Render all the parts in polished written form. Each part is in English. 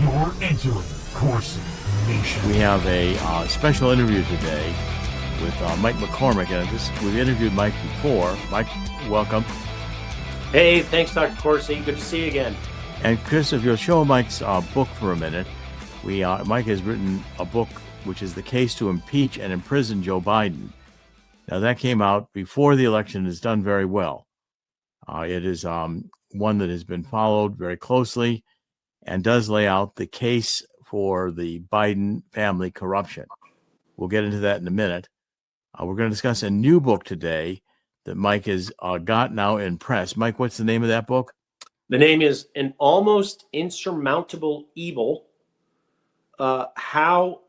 You're entering Corsi Nation. We have a special interview today with Mike McCormick. And we've interviewed Mike before. Mike, welcome. Hey, thanks, Dr. Corsi. Good to see you again. And Chris, if you'll show Mike's book for a minute, Mike has written a book which is The Case to Impeach and Imprison Joe Biden. Now, that came out before the election. It's done very well. It is one that has been followed very closely and does lay out the case for the Biden family corruption. We'll get into that in a minute. We're going to discuss a new book today that Mike has got now in press. Mike, what's the name of that book? The name is An Almost Insurmountable Evil, How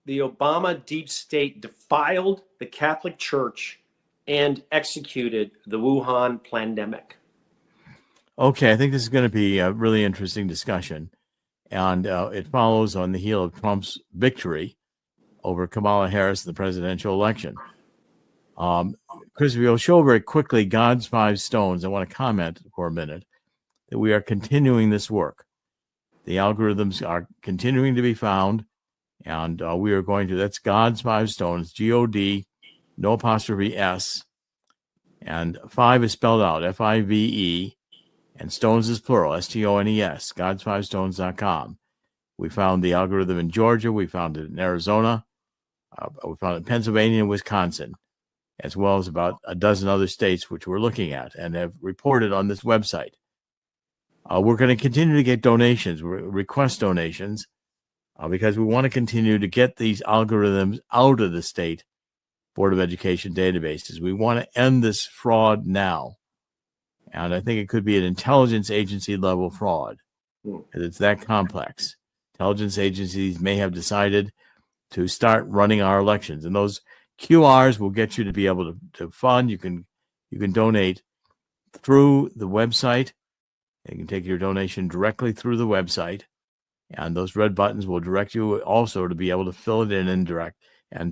the Obama Deep State Defiled the Catholic Church and Executed the Wuhan Pandemic. Okay, I think this is going to be a really interesting discussion. And it follows on the heel of Trump's victory over Kamala Harris in the presidential election. Chris, we'll show very quickly God's 5 stones. I want to comment for a minute that we are continuing this work. The algorithms are continuing to be found, and we are going to, that's God's 5 stones, G-O-D, no apostrophe S, and 5 is spelled out, F-I-V-E, and stones is plural, S-T-O-N-E-S, gods5stones.com. We found the algorithm in Georgia. We found it in Arizona. We found it in Pennsylvania and Wisconsin, as well as about a dozen other states which we're looking at and have reported on this website. We're going to continue to get donations, request donations, because we want to continue to get these algorithms out of the state Board of Education databases. We want to end this fraud now. And I think it could be an intelligence agency level fraud. It's that complex. Intelligence agencies may have decided to start running our elections. And those QRs will get you to be able to fund. You can donate through the website. You can take your donation directly through the website. And those red buttons will direct you also to be able to fill it in and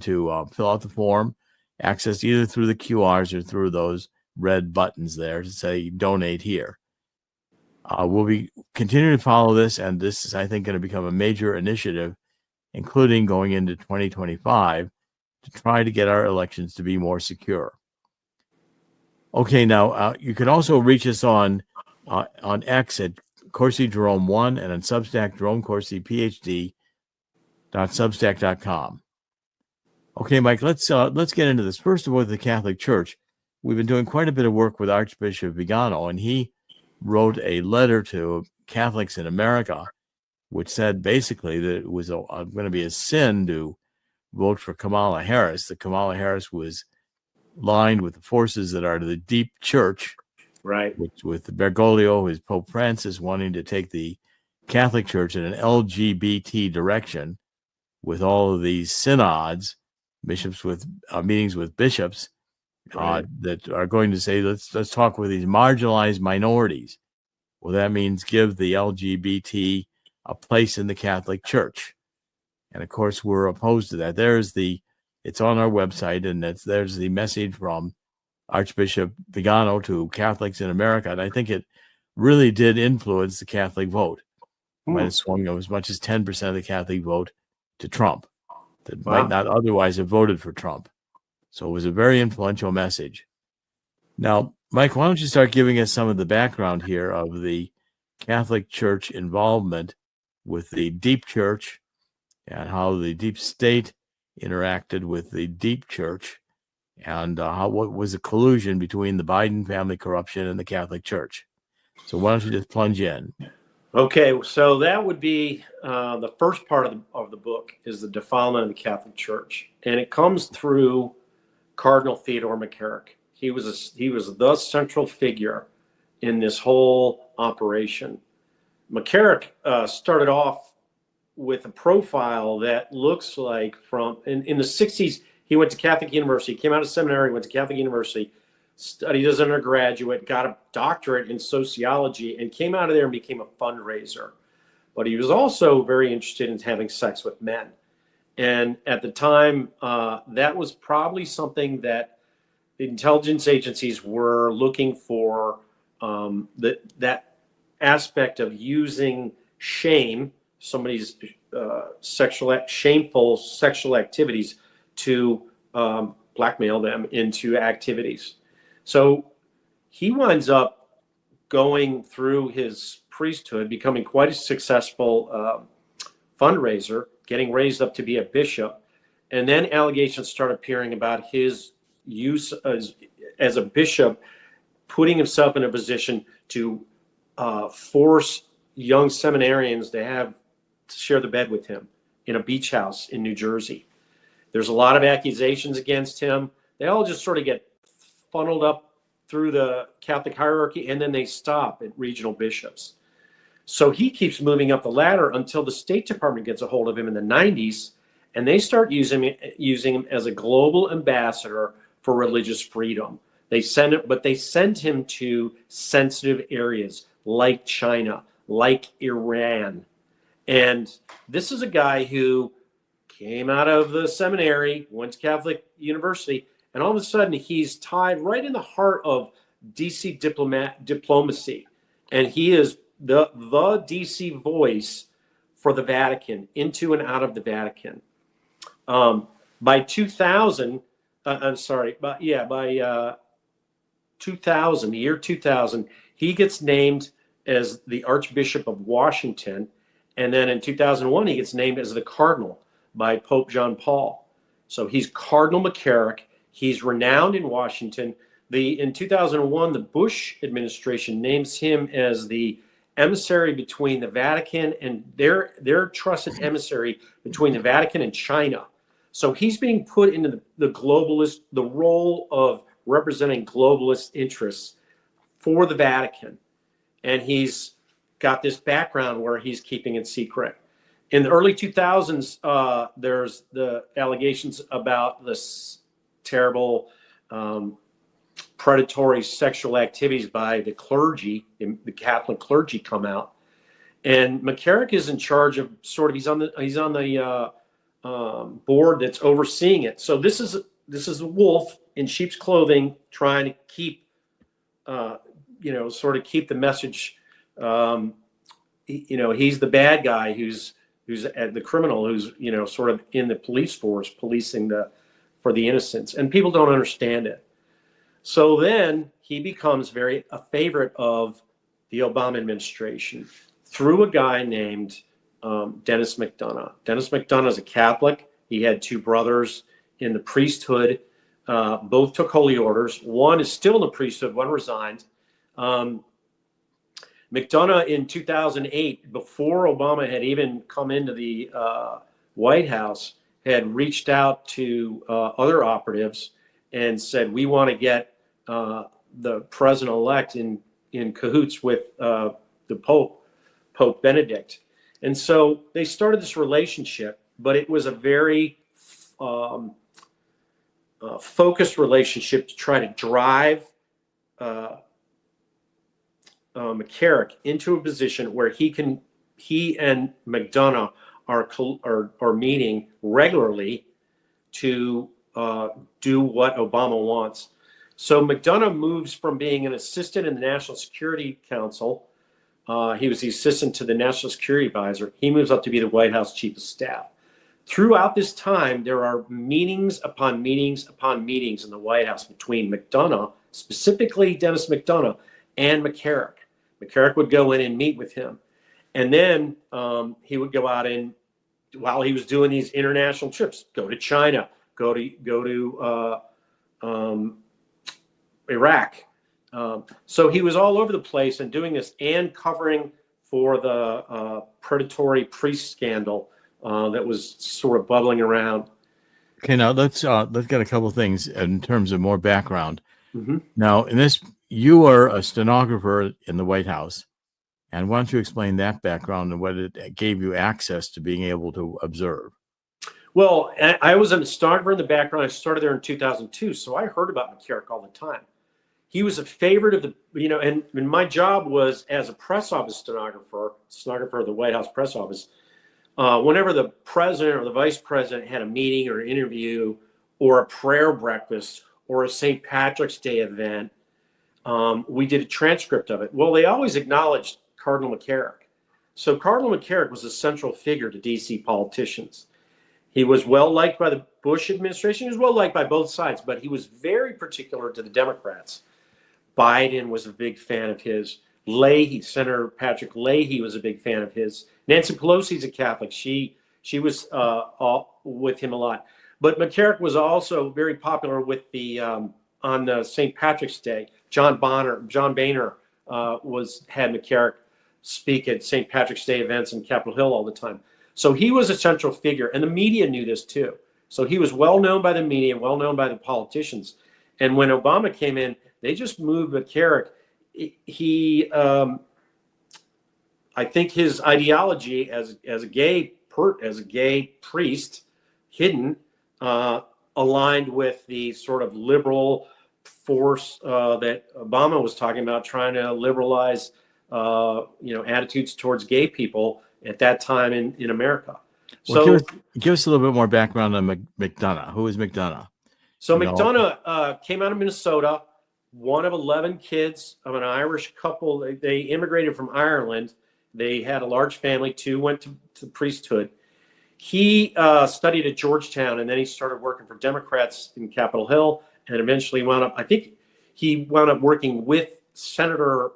to fill out the form, access either through the QRs or through those red buttons there to say donate here. We'll be continuing to follow this, and this is, I think, going to become a major initiative, including going into 2025, to try to get our elections to be more secure. Okay, now you can also reach us on X at Corsi Jerome 1 and on Substack Jerome Corsi PhD.substack.com. Okay, Mike, let's get into this. First of all, the Catholic Church. We've been doing quite a bit of work with Archbishop Vigano, and he wrote a letter to Catholics in America, which said basically that it was going to be a sin to vote for Kamala Harris, that Kamala Harris was lined with the forces that are to the deep church, right? With Bergoglio, his Pope Francis, wanting to take the Catholic Church in an LGBT direction with all of these synods, bishops with meetings with bishops, that are going to say, let's talk with these marginalized minorities. Well, that means give the LGBT a place in the Catholic Church. And of course, we're opposed to that. It's on our website, and there's the message from Archbishop Vigano to Catholics in America. And I think it really did influence the Catholic vote. It might have swung as much as 10% of the Catholic vote to Trump that might not otherwise have voted for Trump. So it was a very influential message. Now, Mike, why don't you start giving us some of the background here of the Catholic Church involvement with the deep church and how the deep state interacted with the deep church, and what was the collusion between the Biden family corruption and the Catholic Church. So why don't you just plunge in? Okay, so that would be the first part of the book is the defilement of the Catholic Church, and it comes through Cardinal Theodore McCarrick. He was the central figure in this whole operation. McCarrick started off with a profile that looks like in the 60s, he went to Catholic University, came out of seminary, went to Catholic University, studied as an undergraduate, got a doctorate in sociology, and came out of there and became a fundraiser. But he was also very interested in having sex with men. And at the time, that was probably something that the intelligence agencies were looking for, that aspect of using shame somebody's shameful sexual activities to blackmail them into activities. So he winds up going through his priesthood, becoming quite a successful fundraiser, getting raised up to be a bishop. And then allegations start appearing about his use as a bishop, putting himself in a position to force young seminarians to share the bed with him in a beach house in New Jersey. There's a lot of accusations against him. They all just sort of get funneled up through the Catholic hierarchy, and then they stop at regional bishops. So he keeps moving up the ladder until the State Department gets a hold of him in the 90s, and they start using him as a global ambassador for religious freedom. They send him to sensitive areas like China, like Iran. And this is a guy who came out of the seminary, went to Catholic University, and all of a sudden he's tied right in the heart of DC diplomacy. And he is the DC voice for the Vatican, into and out of the Vatican. By 2000, by 2000, the year 2000, he gets named as the Archbishop of Washington. And then in 2001, he gets named as the Cardinal by Pope John Paul. So he's Cardinal McCarrick. He's renowned in Washington. In 2001, the Bush administration names him as the emissary between the Vatican and their trusted emissary between the Vatican and China. So he's being put into the role of representing globalist interests for the Vatican. And he's got this background where he's keeping it secret. In the early 2000s, there's the allegations about this terrible predatory sexual activities by the clergy, the Catholic clergy, come out. And McCarrick is in charge of he's on the board that's overseeing it. So this is a wolf in sheep's clothing trying to keep, keep the message. He's the bad guy who's the criminal who's, sort of in the police force, policing for the innocents, and people don't understand it. So then he becomes a favorite of the Obama administration through a guy named Dennis McDonough. Dennis McDonough is a Catholic. He had two brothers in the priesthood. Both took holy orders. One is still in the priesthood. One resigned. McDonough in 2008, before Obama had even come into the White House, had reached out to other operatives and said, we want to get the president-elect in cahoots with the Pope Benedict. And so they started this relationship, but it was a very focused relationship to try to drive McCarrick into a position where he and McDonough are meeting regularly to do what Obama wants. So McDonough moves from being an assistant in the National Security Council. He was the assistant to the National Security Advisor. He moves up to be the White House Chief of Staff. Throughout this time, there are meetings upon meetings upon meetings in the White House between McDonough, specifically Dennis McDonough, and McCarrick. McCarrick would go in and meet with him. And then he would go out and, while he was doing these international trips, go to China, go to Iraq. So he was all over the place and doing this and covering for the predatory priest scandal that was sort of bubbling around. Okay, now let's get a couple things in terms of more background. Mm-hmm. Now, in this, you are a stenographer in the White House, and why don't you explain that background and what it gave you access to being able to observe? Well, I was a stenographer in the background. I started there in 2002, so I heard about McCarrick all the time. He was a favorite of and my job was as a press office stenographer of the White House press office. Whenever the president or the vice president had a meeting or an interview or a prayer breakfast or a St. Patrick's Day event, we did a transcript of it. Well, they always acknowledged Cardinal McCarrick. So Cardinal McCarrick was a central figure to DC politicians. He was well liked by the Bush administration. He was well liked by both sides, but he was very particular to the Democrats. Biden was a big fan of his. Leahy, Senator Patrick Leahy was a big fan of his. Nancy Pelosi's a Catholic. She was with him a lot. But McCarrick was also very popular with the on the St. Patrick's Day. John Boehner had McCarrick speak at St. Patrick's Day events in Capitol Hill all the time. So he was a central figure, and the media knew this too. So he was well known by the media, well known by the politicians. And when Obama came in, they just moved McCarrick. He, I think his ideology as a gay priest, hidden, aligned with the sort of liberal force that Obama was talking about, trying to liberalize, attitudes towards gay people at that time in America. Well, So give us a little bit more background on McDonough. Who is McDonough? So McDonough came out of Minnesota, one of 11 kids of an Irish couple. They immigrated from Ireland. They had a large family. 2 went to the priesthood. He studied at Georgetown, and then he started working for Democrats in Capitol Hill, and eventually wound up working with Senator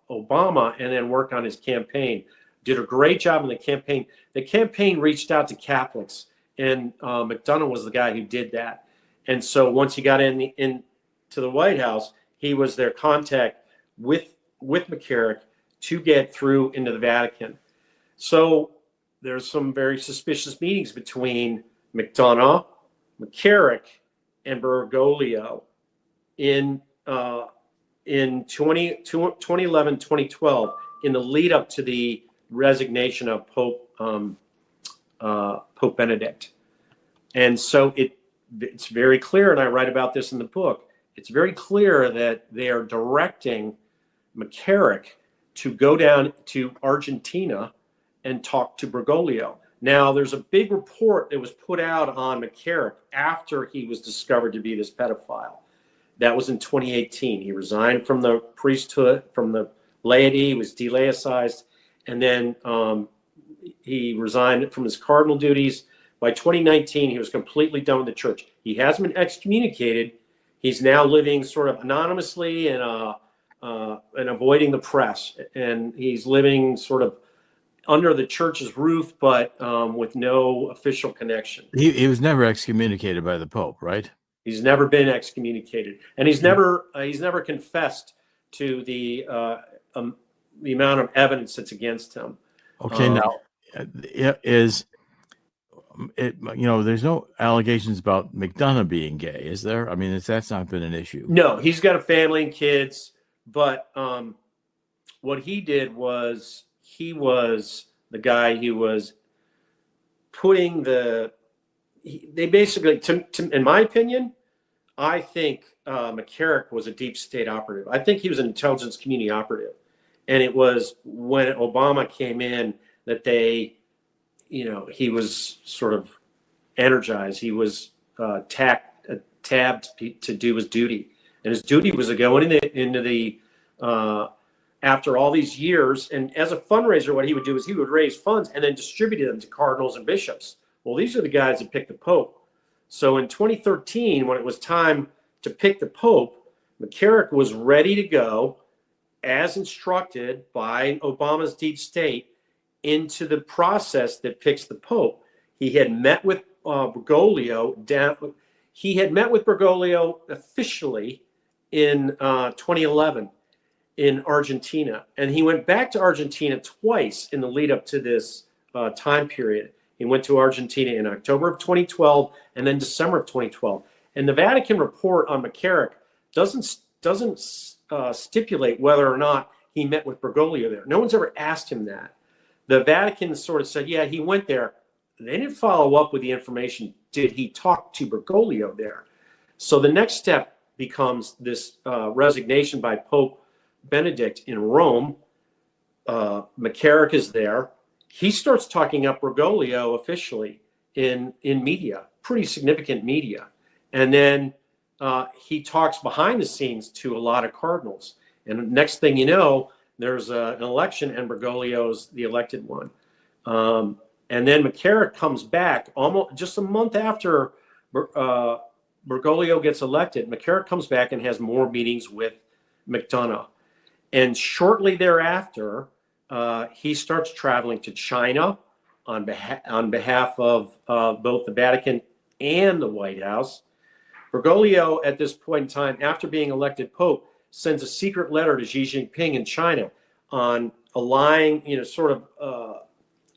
Obama, and then worked on his campaign. Did a great job in the campaign. The campaign reached out to Catholics, and McDonough was the guy who did that. And so once he got into the White House, he was their contact with McCarrick to get through into the Vatican. So there's some very suspicious meetings between McDonough, McCarrick, and Bergoglio in 2011, 2012, in the lead up to the resignation of Pope Benedict. And so it's very clear, and I write about this in the book, it's very clear that they are directing McCarrick to go down to Argentina and talk to Bergoglio. Now, there's a big report that was put out on McCarrick after he was discovered to be this pedophile. That was in 2018. He resigned from the priesthood, from the laity, he was delaicized, and then he resigned from his cardinal duties. By 2019, he was completely done with the church. He hasn't been excommunicated. He's now living sort of anonymously and avoiding the press. And he's living sort of under the church's roof, but with no official connection. He was never excommunicated by the Pope, right? He's never been excommunicated, and he's never confessed to the amount of evidence that's against him. Okay, now there's no allegations about McDonough being gay, is there? I mean, that's not been an issue. No, he's got a family and kids, but what he did was he was the guy who was putting they basically, in my opinion, I think McCarrick was a deep state operative. I think he was an intelligence community operative. And it was when Obama came in that he was sort of energized. He was tabbed to do his duty. And his duty was to go into the after all these years. And as a fundraiser, what he would do is he would raise funds and then distribute them to cardinals and bishops. Well, these are the guys that picked the Pope. So in 2013, when it was time to pick the Pope, McCarrick was ready to go, as instructed by Obama's deep state, into the process that picks the Pope. He had met with Bergoglio. He had met with Bergoglio officially in 2011 in Argentina, and he went back to Argentina twice in the lead up to this time period. He went to Argentina in October of 2012 and then December of 2012. And the Vatican report on McCarrick doesn't stipulate whether or not he met with Bergoglio there. No one's ever asked him that. The Vatican sort of said, yeah, he went there. They didn't follow up with the information. Did he talk to Bergoglio there? So the next step becomes this resignation by Pope Benedict in Rome. McCarrick is there. He starts talking up Bergoglio officially in media, pretty significant media. And then he talks behind the scenes to a lot of cardinals. And next thing you know, there's an election, and Bergoglio's the elected one. And then McCarrick comes back almost just a month after Bergoglio gets elected. McCarrick comes back and has more meetings with McDonough. And shortly thereafter, he starts traveling to China on behalf of both the Vatican and the White House. Bergoglio, at this point in time, after being elected Pope, sends a secret letter to Xi Jinping in China on aligning, sort of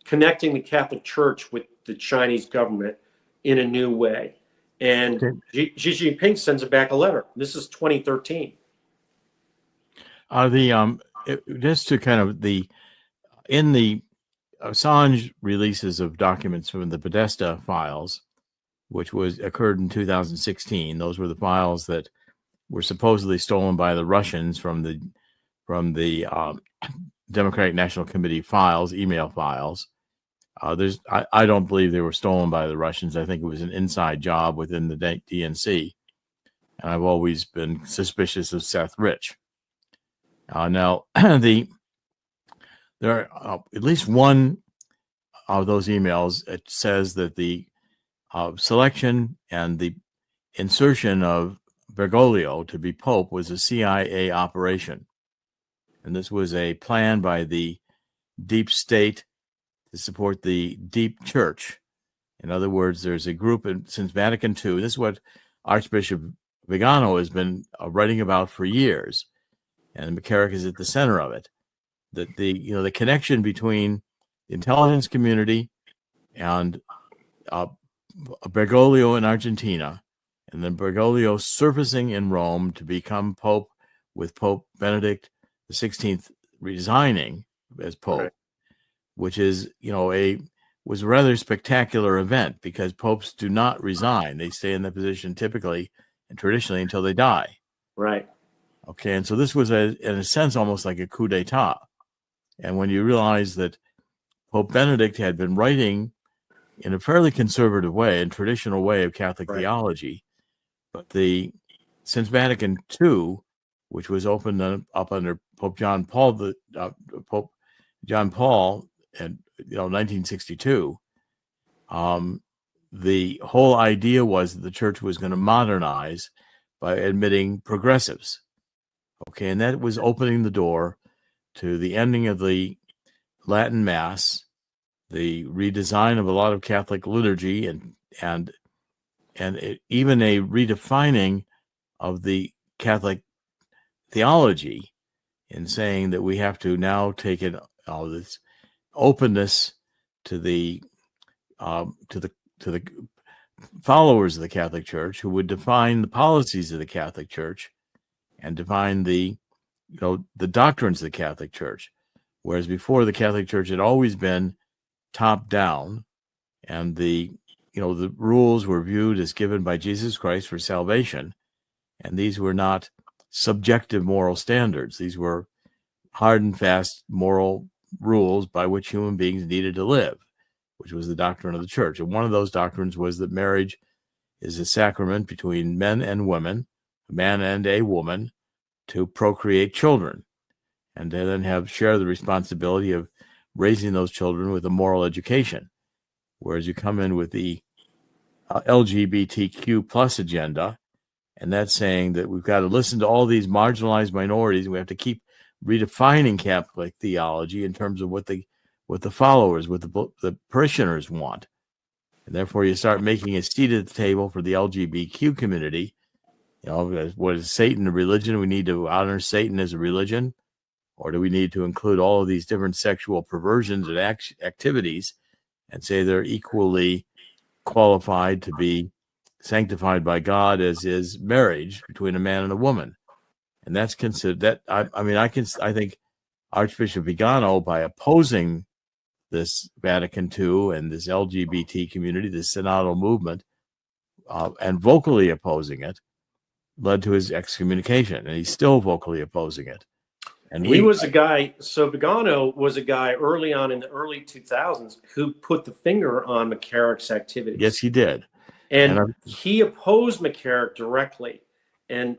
connecting the Catholic Church with the Chinese government in a new way. And Xi Jinping sends it back a letter. This is 2013. Just to kind of in the Assange releases of documents from the Podesta files, which occurred in 2016. Those were the files that were supposedly stolen by the Russians from the Democratic National Committee files, email files. I don't believe they were stolen by the Russians. I think it was an inside job within the DNC, and I've always been suspicious of Seth Rich. Now, there are at least one of those emails. It says that the selection and the insertion of Bergoglio to be Pope was a CIA operation. And this was a plan by the deep state to support the deep church. In other words, there's a group since Vatican II. This is what Archbishop Vigano has been writing about for years. And McCarrick is at the center of it. That the connection between the intelligence community and Bergoglio in Argentina, and then Bergoglio surfacing in Rome to become Pope, with Pope Benedict XVI resigning as Pope, right. Which is was a rather spectacular event, because popes do not resign; they stay in that position typically and traditionally until they die. Right. Okay, and so this was in a sense almost like a coup d'état. And when you realize that Pope Benedict had been writing in a fairly conservative way and traditional way of Catholic theology, but since Vatican II, which was opened up under Pope John Paul in 1962, the whole idea was that the church was going to modernize by admitting progressives. Okay, and that was opening the door to the ending of the Latin Mass, the redesign of a lot of Catholic liturgy, and even a redefining of the Catholic theology, in saying that we have to now take it all this openness to the followers of the Catholic Church, who would define the policies of the Catholic Church and define the doctrines of the Catholic Church. Whereas before, the Catholic Church had always been top down, and the rules were viewed as given by Jesus Christ for salvation, and these were not subjective moral standards. These were hard and fast moral rules by which human beings needed to live, which was the doctrine of the church. And one of those doctrines was that marriage is a sacrament between men and women, a man and a woman, to procreate children, and to then share the responsibility of raising those children with a moral education. Whereas you come in with the LGBTQ plus agenda, and that's saying that we've got to listen to all these marginalized minorities, and we have to keep redefining Catholic theology in terms of what the followers, what the parishioners want. And therefore you start making a seat at the table for the LGBTQ community. What is Satan a religion? We need to honor Satan as a religion? Or do we need to include all of these different sexual perversions and activities and say they're equally qualified to be sanctified by God as is marriage between a man and a woman? And that's considered that. I think Archbishop Vigano, by opposing this Vatican II and this LGBT community, this synodal movement, and vocally opposing it, led to his excommunication, and he's still vocally opposing it. And he was a guy. So Vigano was a guy early on in the early 2000s who put the finger on McCarrick's activities. Yes, he did, and he opposed McCarrick directly, and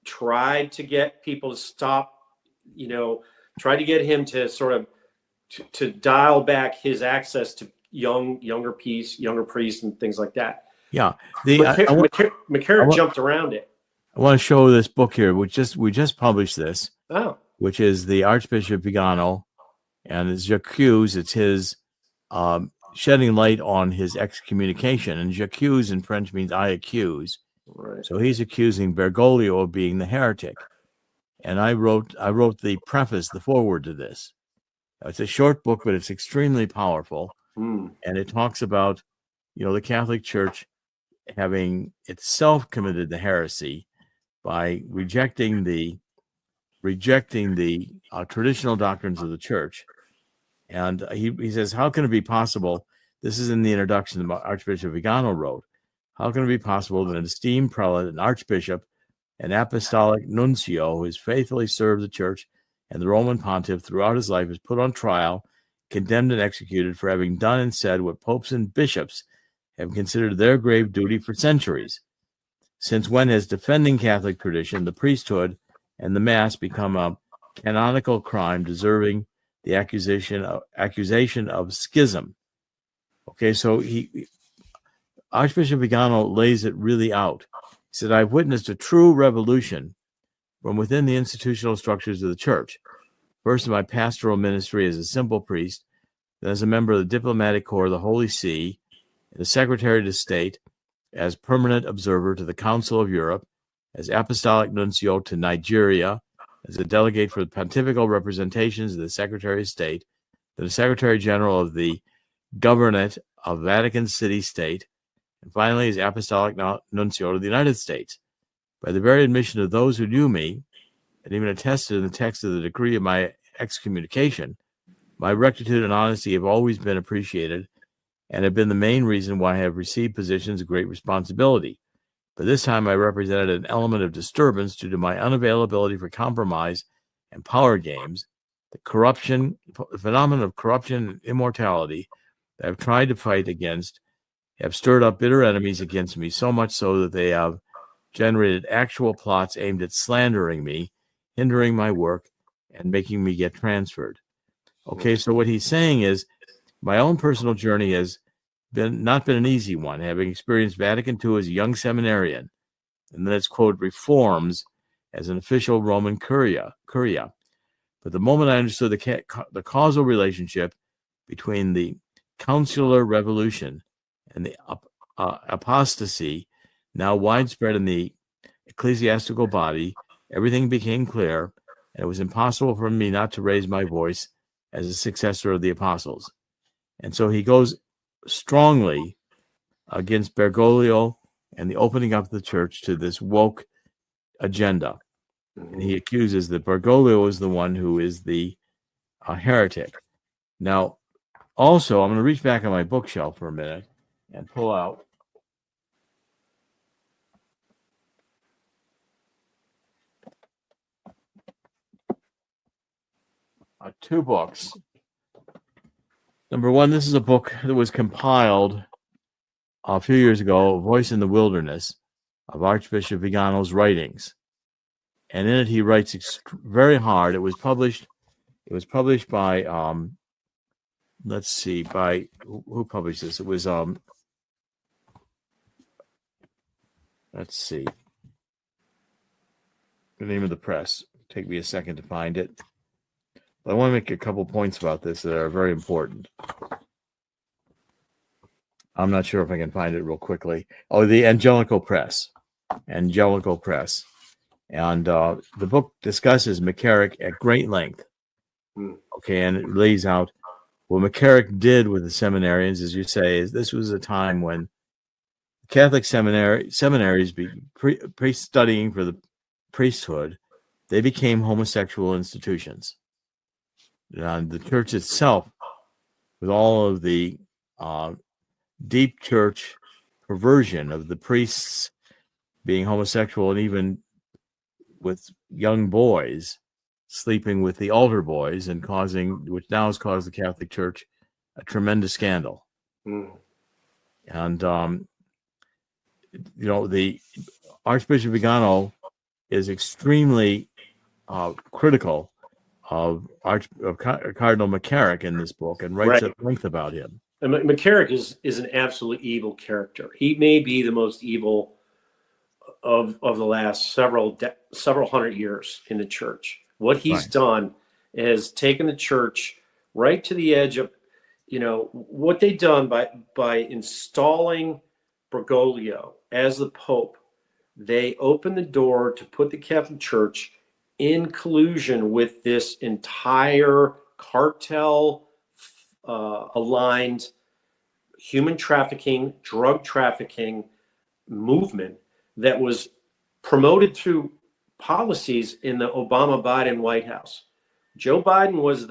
tried to get people to stop, tried to get him to sort of to dial back his access to younger priests, and things like that. Yeah. McCarrick jumped around it. I want to show this book here. We just published this, which is the Archbishop Vigano, and it's J'accuse. It's his shedding light on his excommunication. And J'accuse in French means I accuse. Right. So he's accusing Bergoglio of being the heretic. And I wrote the preface, the foreword to this. It's a short book, but it's extremely powerful. And it talks about, the Catholic Church having itself committed the heresy by rejecting the traditional doctrines of the Church. And he says, how can it be possible? This is in the introduction that Archbishop Vigano wrote. How can it be possible that an esteemed prelate, an archbishop, an apostolic nuncio who has faithfully served the Church and the Roman pontiff throughout his life is put on trial, condemned and executed for having done and said what popes and bishops have considered their grave duty for centuries? Since when has defending Catholic tradition, the priesthood, and the Mass become a canonical crime deserving the accusation of schism? Okay, so Archbishop Vigano lays it really out. He said, I've witnessed a true revolution from within the institutional structures of the Church. First in my pastoral ministry as a simple priest, then as a member of the diplomatic corps of the Holy See, and the Secretary of State, as permanent observer to the Council of Europe, as apostolic nuncio to Nigeria, as a delegate for the pontifical representations of the Secretary of State, the Secretary General of the Governorate of Vatican City State, and finally as apostolic nuncio to the United States. By the very admission of those who knew me, and even attested in the text of the decree of my excommunication, my rectitude and honesty have always been appreciated and have been the main reason why I have received positions of great responsibility. But this time I represented an element of disturbance due to my unavailability for compromise and power games, the phenomenon of corruption and immortality that I've tried to fight against have stirred up bitter enemies against me, so much so that they have generated actual plots aimed at slandering me, hindering my work, and making me get transferred. Okay, so what he's saying is, my own personal journey has not been an easy one, having experienced Vatican II as a young seminarian, and then its, quote, reforms as an official Roman curia. But the moment I understood the causal relationship between the consular revolution and the apostasy now widespread in the ecclesiastical body, everything became clear, and it was impossible for me not to raise my voice as a successor of the apostles. And so he goes strongly against Bergoglio and the opening up of the Church to this woke agenda. And he accuses that Bergoglio is the one who is the heretic. Now, also, I'm going to reach back on my bookshelf for a minute and pull out two books. Number one, this is a book that was compiled a few years ago, Voice in the Wilderness, of Archbishop Vigano's writings. And in it, he writes very hard. It was published by, let's see, by, who published this? It was, let's see, the name of the press. Take me a second to find it. But I want to make a couple points about this that are very important. I'm not sure if I can find it real quickly. Oh, the Angelical Press. And the book discusses McCarrick at great length. Okay, and it lays out what McCarrick did with the seminarians, as you say, is this was a time when Catholic seminaries studying for the priesthood, they became homosexual institutions. The church itself, with all of the deep church perversion of the priests being homosexual, and even with young boys sleeping with the altar boys, and which now has caused the Catholic Church a tremendous scandal. And the Archbishop Vigano is extremely critical Cardinal McCarrick in this book and writes at length about him. And McCarrick is an absolutely evil character. He may be the most evil of the last several hundred years in the church. What he's done is taken the church right to the edge of, what they've done by installing Bergoglio as the Pope. They opened the door to put the Catholic Church in collusion with this entire cartel aligned human trafficking, drug trafficking movement that was promoted through policies in the Obama-Biden White House. Joe Biden was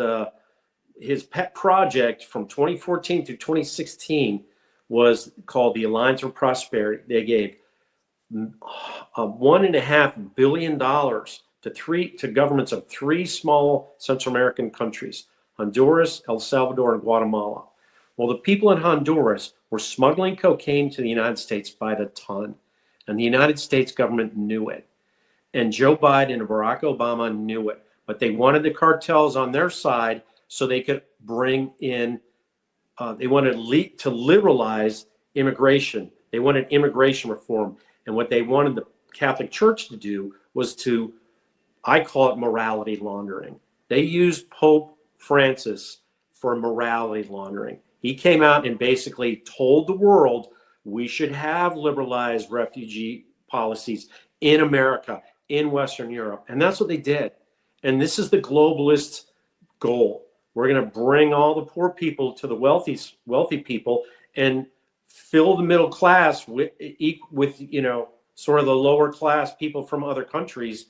his pet project from 2014 through 2016 was called the Alliance for Prosperity. They gave $1.5 billion to governments of 3 small Central American countries, Honduras, El Salvador, and Guatemala. Well, the people in Honduras were smuggling cocaine to the United States by the ton, and the United States government knew it. And Joe Biden and Barack Obama knew it, but they wanted the cartels on their side so they could bring in, they wanted to liberalize immigration. They wanted immigration reform. And what they wanted the Catholic Church to do was I call it morality laundering. They used Pope Francis for morality laundering. He came out and basically told the world we should have liberalized refugee policies in America, in Western Europe. And that's what they did. And this is the globalist goal. We're going to bring all the poor people to the wealthy people and fill the middle class with sort of the lower class people from other countries.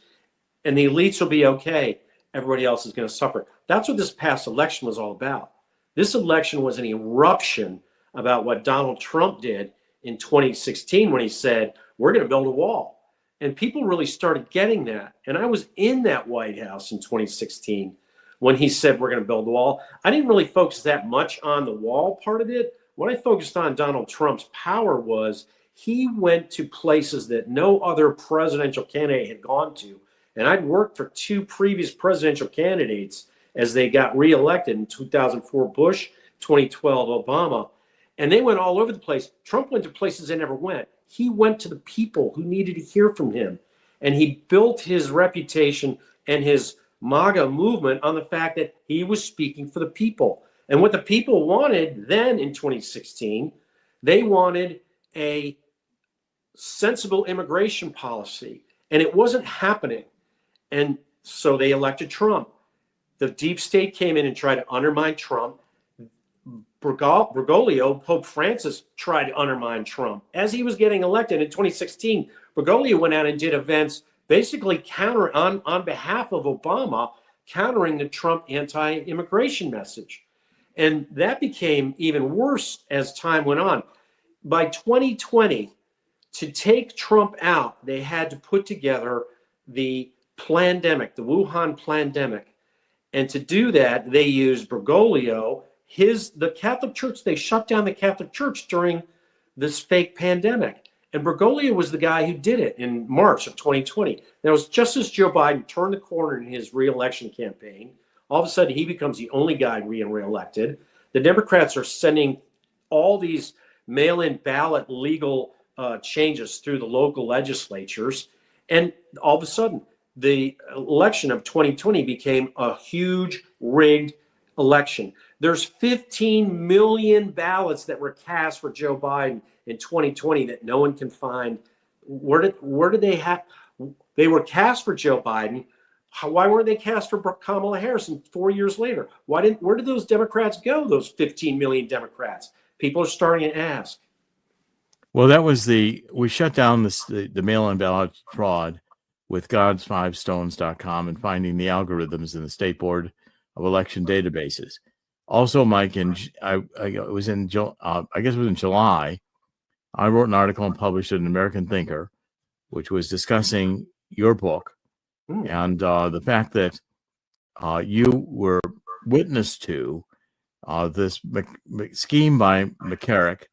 And the elites will be okay. Everybody else is going to suffer. That's what this past election was all about. This election was an eruption about what Donald Trump did in 2016 when he said, we're going to build a wall. And people really started getting that. And I was in that White House in 2016 when he said, we're going to build a wall. I didn't really focus that much on the wall part of it. What I focused on Donald Trump's power was he went to places that no other presidential candidate had gone to. And I'd worked for 2 previous presidential candidates as they got reelected in 2004 Bush, 2012 Obama. And they went all over the place. Trump went to places they never went. He went to the people who needed to hear from him. And he built his reputation and his MAGA movement on the fact that he was speaking for the people. And what the people wanted then in 2016, they wanted a sensible immigration policy. And it wasn't happening. And so they elected Trump. The deep state came in and tried to undermine Trump. Bergoglio, Pope Francis, tried to undermine Trump. As he was getting elected in 2016, Bergoglio went out and did events basically on behalf of Obama, countering the Trump anti-immigration message. And that became even worse as time went on. By 2020, to take Trump out, they had to put together the plandemic, the Wuhan plandemic. And to do that, they used Bergoglio, the Catholic Church. They shut down the Catholic Church during this fake pandemic. And Bergoglio was the guy who did it in March of 2020. That was just as Joe Biden turned the corner in his reelection campaign. All of a sudden, he becomes the only guy being reelected. The Democrats are sending all these mail-in ballot legal changes through the local legislatures. And all of a sudden, the election of 2020 became a huge rigged election. There's 15 million ballots that were cast for Joe Biden in 2020 that no one can find. Where did they have? They were cast for Joe Biden. Why weren't they cast for Kamala Harris 4 years later? Where did those Democrats go? Those 15 million Democrats. People are starting to ask. Well, we shut down the mail-in ballot fraud with gods5stones.com and finding the algorithms in the State Board of Election databases. Also, Mike, it was in July, I wrote an article and published it in American Thinker, which was discussing your book and the fact that you were witness to this scheme by McCarrick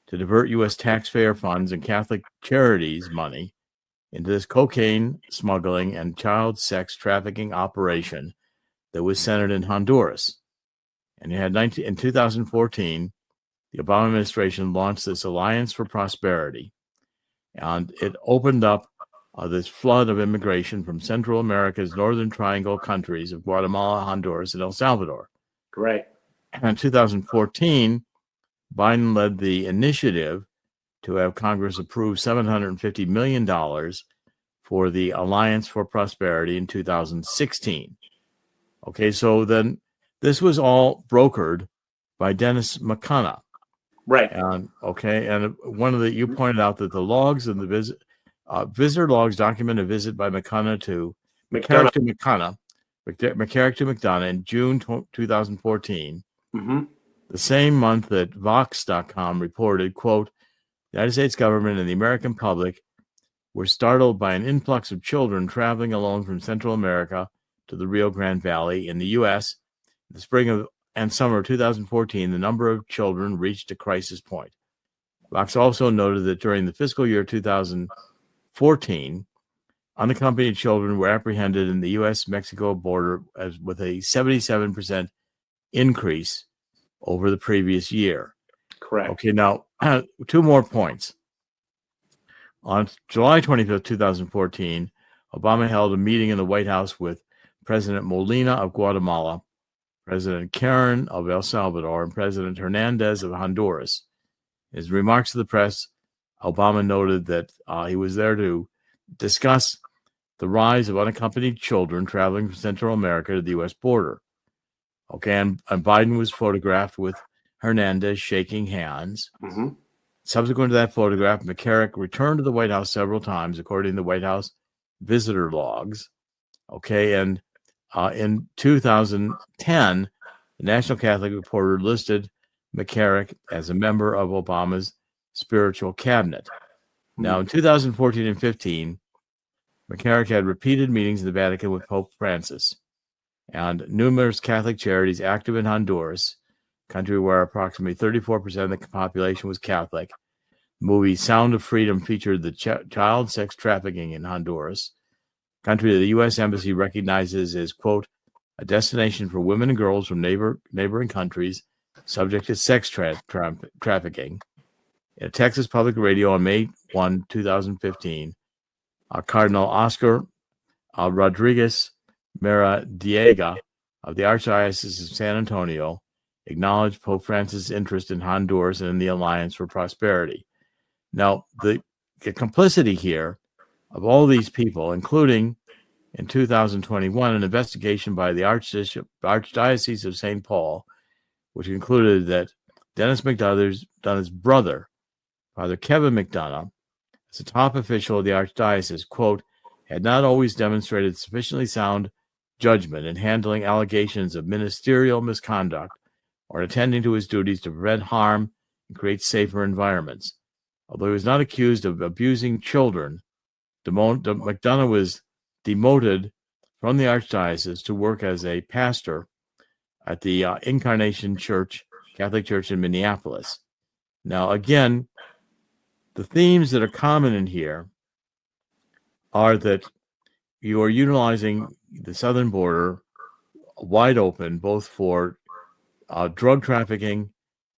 to divert U.S. taxpayer funds and Catholic charities money into this cocaine smuggling and child sex trafficking operation that was centered in Honduras. And you had in 2014, the Obama administration launched this Alliance for Prosperity, and it opened up this flood of immigration from Central America's Northern Triangle countries of Guatemala, Honduras, and El Salvador. Great. And in 2014, Biden led the initiative to have Congress approve $750 million for the Alliance for Prosperity in 2016. Okay, so then this was all brokered by Dennis McCormick. Right. And one of you pointed out that the logs and the visitor logs document a visit by McCormick to McCarrick to McDonough in June 2014. Mm-hmm. The same month that Vox.com reported, quote, the United States government and the American public were startled by an influx of children traveling alone from Central America to the Rio Grande Valley in the U.S. In the spring and summer of 2014, the number of children reached a crisis point. Vox also noted that during the fiscal year 2014, unaccompanied children were apprehended in the U.S.-Mexico border with a 77% increase over the previous year. Correct. Okay, now, two more points. On July 25th, 2014, Obama held a meeting in the White House with President Molina of Guatemala, President Karen of El Salvador, and President Hernandez of Honduras. In his remarks to the press, Obama noted that he was there to discuss the rise of unaccompanied children traveling from Central America to the U.S. border. Okay, and Biden was photographed with Hernandez shaking hands. Mm-hmm. Subsequent to that photograph, McCarrick returned to the White House several times, according to the White House visitor logs. Okay, and in 2010, the National Catholic Reporter listed McCarrick as a member of Obama's spiritual cabinet. Now, in 2014 and 15, McCarrick had repeated meetings in the Vatican with Pope Francis, and numerous Catholic charities active in Honduras, a country where approximately 34% of the population was Catholic. The movie Sound of Freedom featured the child sex trafficking in Honduras, a country that the U.S. Embassy recognizes as, quote, a destination for women and girls from neighboring countries subject to sex trafficking. In Texas Public Radio on May 1, 2015, Cardinal Oscar Rodriguez Maradiega of the Archdiocese of San Antonio acknowledged Pope Francis' interest in Honduras and in the Alliance for Prosperity. Now, the complicity here of all these people, including in 2021, an investigation by the Archdiocese of St. Paul, which concluded that Dennis McDonough's brother, Father Kevin McDonough, as a top official of the Archdiocese, quote, had not always demonstrated sufficiently sound judgment in handling allegations of ministerial misconduct or attending to his duties to prevent harm and create safer environments. Although he was not accused of abusing children, McDonough was demoted from the Archdiocese to work as a pastor at the Incarnation Church, Catholic Church in Minneapolis. Now, again, the themes that are common in here are that you are utilizing the southern border wide open, both for drug trafficking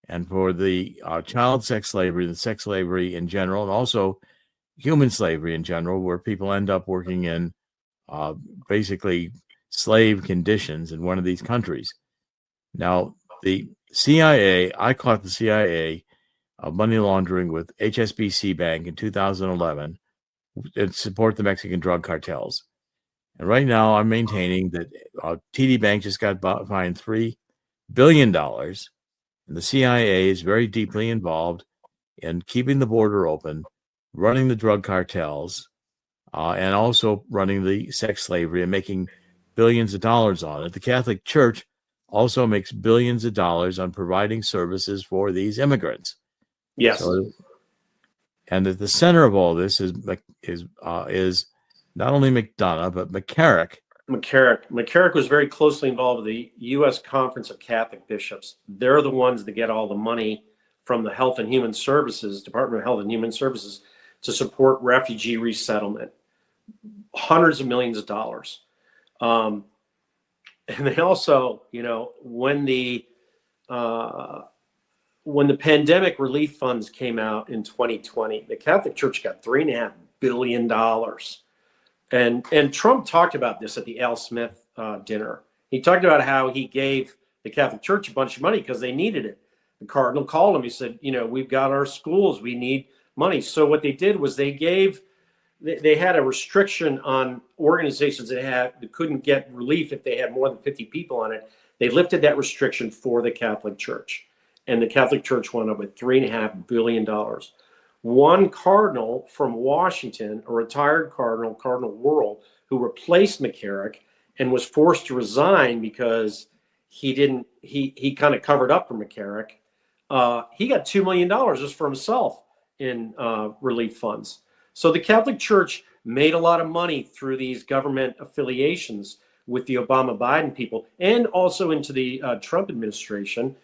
and for the child sex slavery, the sex slavery in general, and also human slavery in general, where people end up working in basically slave conditions in one of these countries. Now, the CIA, I caught the CIA money laundering with HSBC Bank in 2011 to support the Mexican drug cartels. And right now, I'm maintaining that TD Bank just got fined $3 billion, and the CIA is very deeply involved in keeping the border open, running the drug cartels, and also running the sex slavery and making billions of dollars on it. The Catholic Church also makes billions of dollars on providing services for these immigrants. Yes. So, and at the center of all this is not only McDonough, but McCarrick. McCarrick was very closely involved with the U.S. Conference of Catholic Bishops. They're the ones that get all the money from the Health and Human Services, Department of Health and Human Services, to support refugee resettlement. Hundreds of millions of dollars. And they also, when the pandemic relief funds came out in 2020, the Catholic Church got $3.5 billion. And Trump talked about this at the Al Smith dinner. He talked about how he gave the Catholic Church a bunch of money because they needed it. The cardinal called him. He said, we've got our schools. We need money. So what they did was they had a restriction on organizations that couldn't get relief if they had more than 50 people on it. They lifted that restriction for the Catholic Church. And the Catholic Church wound up with $3.5 billion. One cardinal from Washington, a retired cardinal, Cardinal Wuerl, who replaced McCarrick and was forced to resign because he kind of covered up for McCarrick. He got $2 million just for himself in relief funds. So the Catholic Church made a lot of money through these government affiliations with the Obama-Biden people and also into the Trump administration.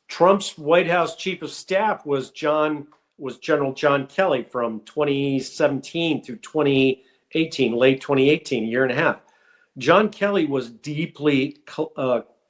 Trump's White House chief of staff was General John Kelly from 2017 through 2018, late 2018, a year and a half. John Kelly was deeply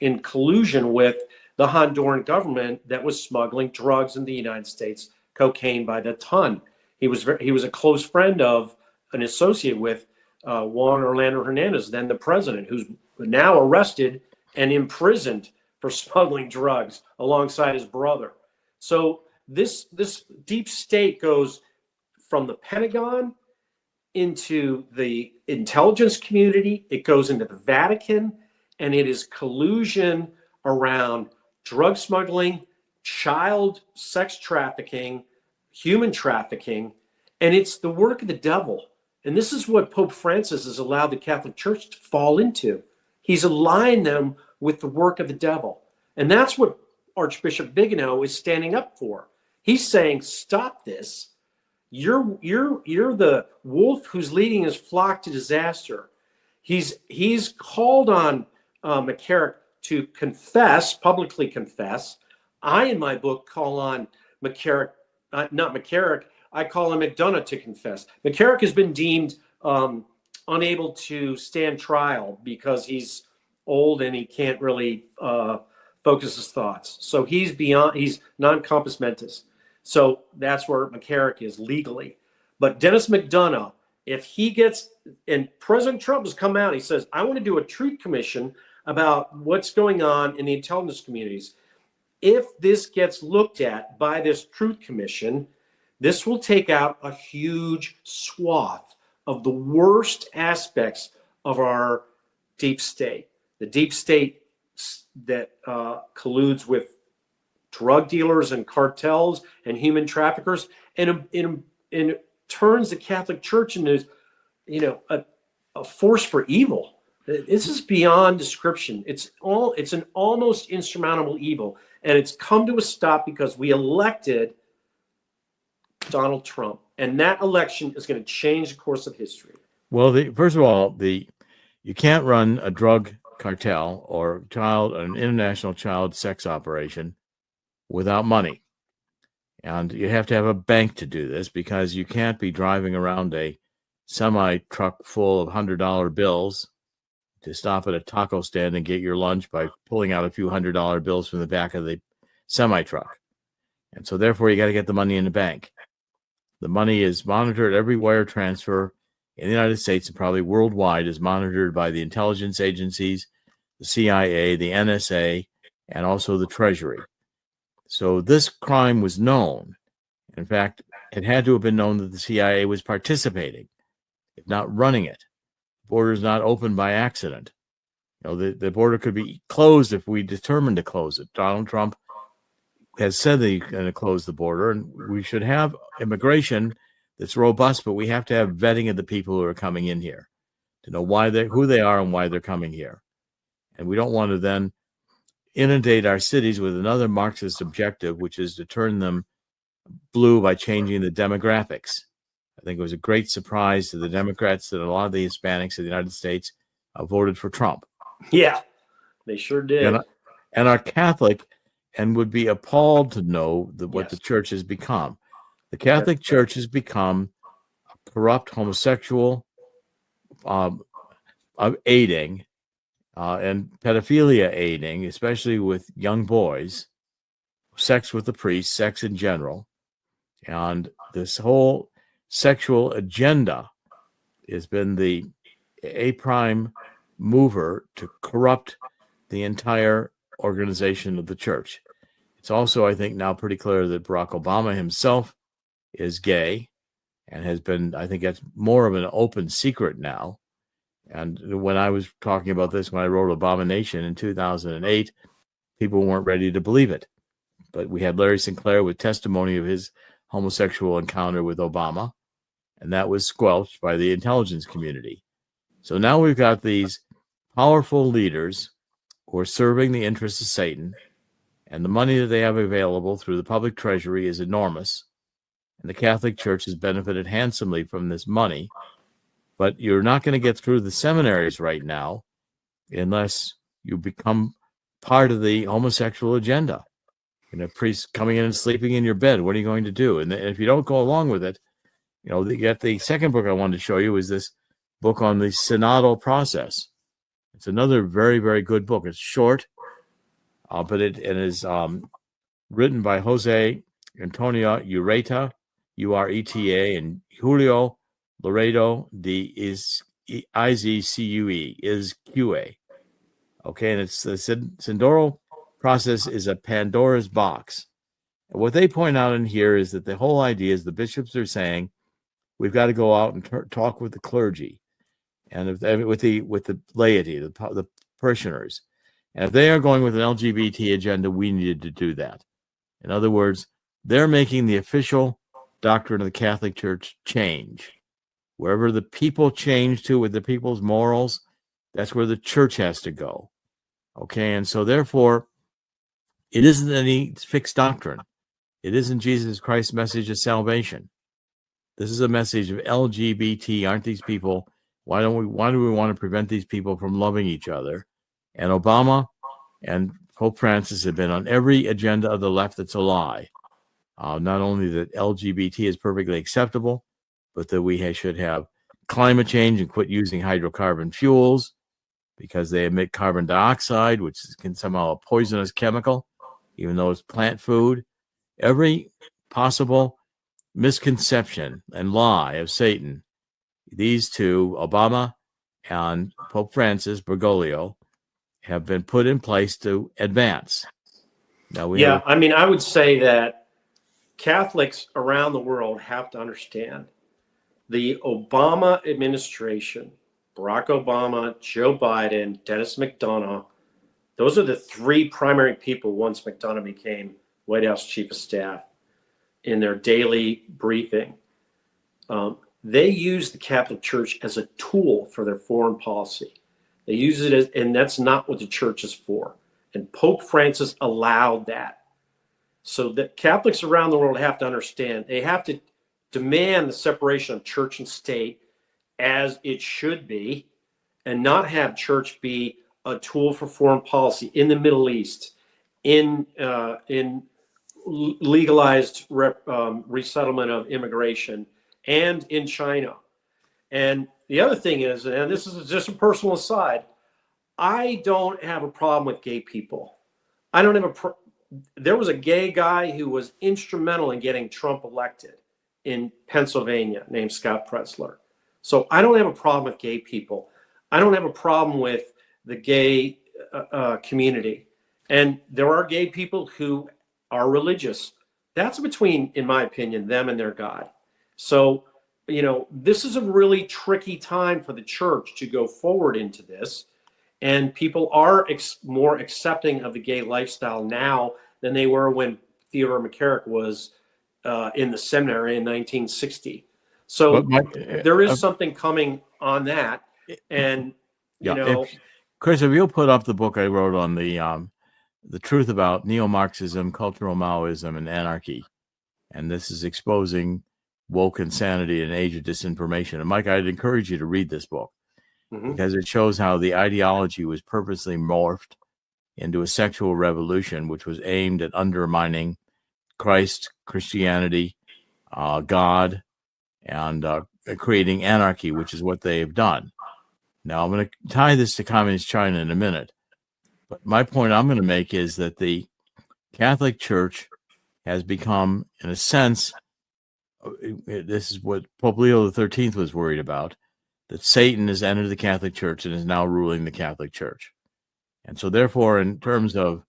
in collusion with the Honduran government that was smuggling drugs in the United States, cocaine by the ton. He was a close friend of, an associate with Juan Orlando Hernandez, then the president, who's now arrested and imprisoned for smuggling drugs alongside his brother. So this deep state goes from the Pentagon into the intelligence community, it goes into the Vatican, and it is collusion around drug smuggling, child sex trafficking, human trafficking, and it's the work of the devil. And this is what Pope Francis has allowed the Catholic Church to fall into. He's aligned them with the work of the devil. And that's what Archbishop Vigano is standing up for. He's saying, stop this. You're the wolf who's leading his flock to disaster. He's called on McCarrick to confess, publicly confess. I, in my book, call on McCarrick, not McCarrick, I call on McDonough to confess. McCarrick has been deemed unable to stand trial because he's old and he can't really focus his thoughts. So he's non-compos mentis. So that's where McCarrick is legally. But Dennis McDonough, if he gets, and President Trump has come out, he says, I want to do a truth commission about what's going on in the intelligence communities. If this gets looked at by this truth commission, this will take out a huge swath of the worst aspects of our deep state. The deep state that colludes with drug dealers and cartels and human traffickers, and it turns the Catholic Church into, a force for evil. This is beyond description. It's an almost insurmountable evil, and it's come to a stop because we elected Donald Trump, and that election is going to change the course of history. Well, first of all, you can't run a drug cartel or an international child sex operation without money. And you have to have a bank to do this, because you can't be driving around a semi-truck full of $100 bills to stop at a taco stand and get your lunch by pulling out a few $100 bills from the back of the semi-truck. And so therefore you got to get the money in the bank. The money is monitored. Every wire transfer in the United States and probably worldwide is monitored by the intelligence agencies, the CIA, the NSA, and also the Treasury. So this crime was known. In fact, it had to have been known that the CIA was participating, if not running it. The border is not open by accident. The border could be closed if we determined to close it. Donald Trump has said that he's going to close the border, and we should have immigration that's robust, but we have to have vetting of the people who are coming in here to know who they are and why they're coming here. And we don't want to then inundate our cities with another Marxist objective, which is to turn them blue by changing the demographics. I think it was a great surprise to the Democrats that a lot of the Hispanics in the United States voted for Trump. Yeah, they sure did. And are Catholic and would be appalled to know what the church has become. The Catholic Church has become a corrupt homosexual aiding and pedophilia aiding, especially with young boys, sex with the priests, sex in general, and this whole sexual agenda has been the A prime mover to corrupt the entire organization of the church. It's also, I think, now pretty clear that Barack Obama himself is gay and has been, I think that's more of an open secret now. And when I was talking about this, when I wrote Abomination in 2008, people weren't ready to believe it. But we had Larry Sinclair with testimony of his homosexual encounter with Obama, and that was squelched by the intelligence community. So now we've got these powerful leaders who are serving the interests of Satan, and the money that they have available through the public treasury is enormous. And the Catholic Church has benefited handsomely from this money. But you're not going to get through the seminaries right now unless you become part of the homosexual agenda. Priests coming in and sleeping in your bed. What are you going to do? And if you don't go along with it, yet the second book I wanted to show you is this book on the synodal process. It's another very, very good book. It's short, but it is written by Jose Antonio Ureta, Ureta, and Julio Laredo de Izcue, is QA. Okay, and it's the synodal process is a Pandora's box. And what they point out in here is that the whole idea is the bishops are saying we've got to go out and talk with the clergy and with the laity, the parishioners. And if they are going with an LGBT agenda, we needed to do that. In other words, they're making the official doctrine of the Catholic Church change. Wherever the people change to with the people's morals, that's where the church has to go. Okay, and so therefore, it isn't any fixed doctrine. It isn't Jesus Christ's message of salvation. This is a message of LGBT. Aren't these people? Why do we want to prevent these people from loving each other? And Obama and Pope Francis have been on every agenda of the left that's a lie. Not only that LGBT is perfectly acceptable, but that we should have climate change and quit using hydrocarbon fuels because they emit carbon dioxide, which can somehow a poisonous chemical, even though it's plant food. Every possible misconception and lie of Satan, these two, Obama and Pope Francis Bergoglio, have been put in place to advance. Now I would say that Catholics around the world have to understand the Obama administration, Barack Obama, Joe Biden, Dennis McDonough, those are the three primary people once McDonough became White House Chief of Staff in their daily briefing. They use the Catholic Church as a tool for their foreign policy. They use it as, and that's not what the church is for. And Pope Francis allowed that. So the Catholics around the world have to understand, they have to demand the separation of church and state as it should be, and not have church be a tool for foreign policy in the Middle East, in legalized resettlement of immigration, and in China. And the other thing is, and this is just a personal aside, I don't have a problem with gay people. I don't have there was a gay guy who was instrumental in getting Trump elected in Pennsylvania named Scott Pretzler. So I don't have a problem with gay people. I don't have a problem with the gay community. And there are gay people who are religious. That's between, in my opinion, them and their God. So, this is a really tricky time for the church to go forward into this. And people are more accepting of the gay lifestyle now than they were when Theodore McCarrick was in the seminary in 1960. So there is something coming on that. And, Chris, if you'll put up the book I wrote on the truth about neo-Marxism, cultural Maoism, and anarchy. And this is exposing woke insanity in an age of disinformation. And Mike, I'd encourage you to read this book because it shows how the ideology was purposely morphed into a sexual revolution, which was aimed at undermining Christ, Christianity, God, and creating anarchy, which is what they've done. Now, I'm going to tie this to Communist China in a minute. But my point I'm going to make is that the Catholic Church has become, in a sense, this is what Pope Leo XIII was worried about, that Satan has entered the Catholic Church and is now ruling the Catholic Church. And so therefore, in terms of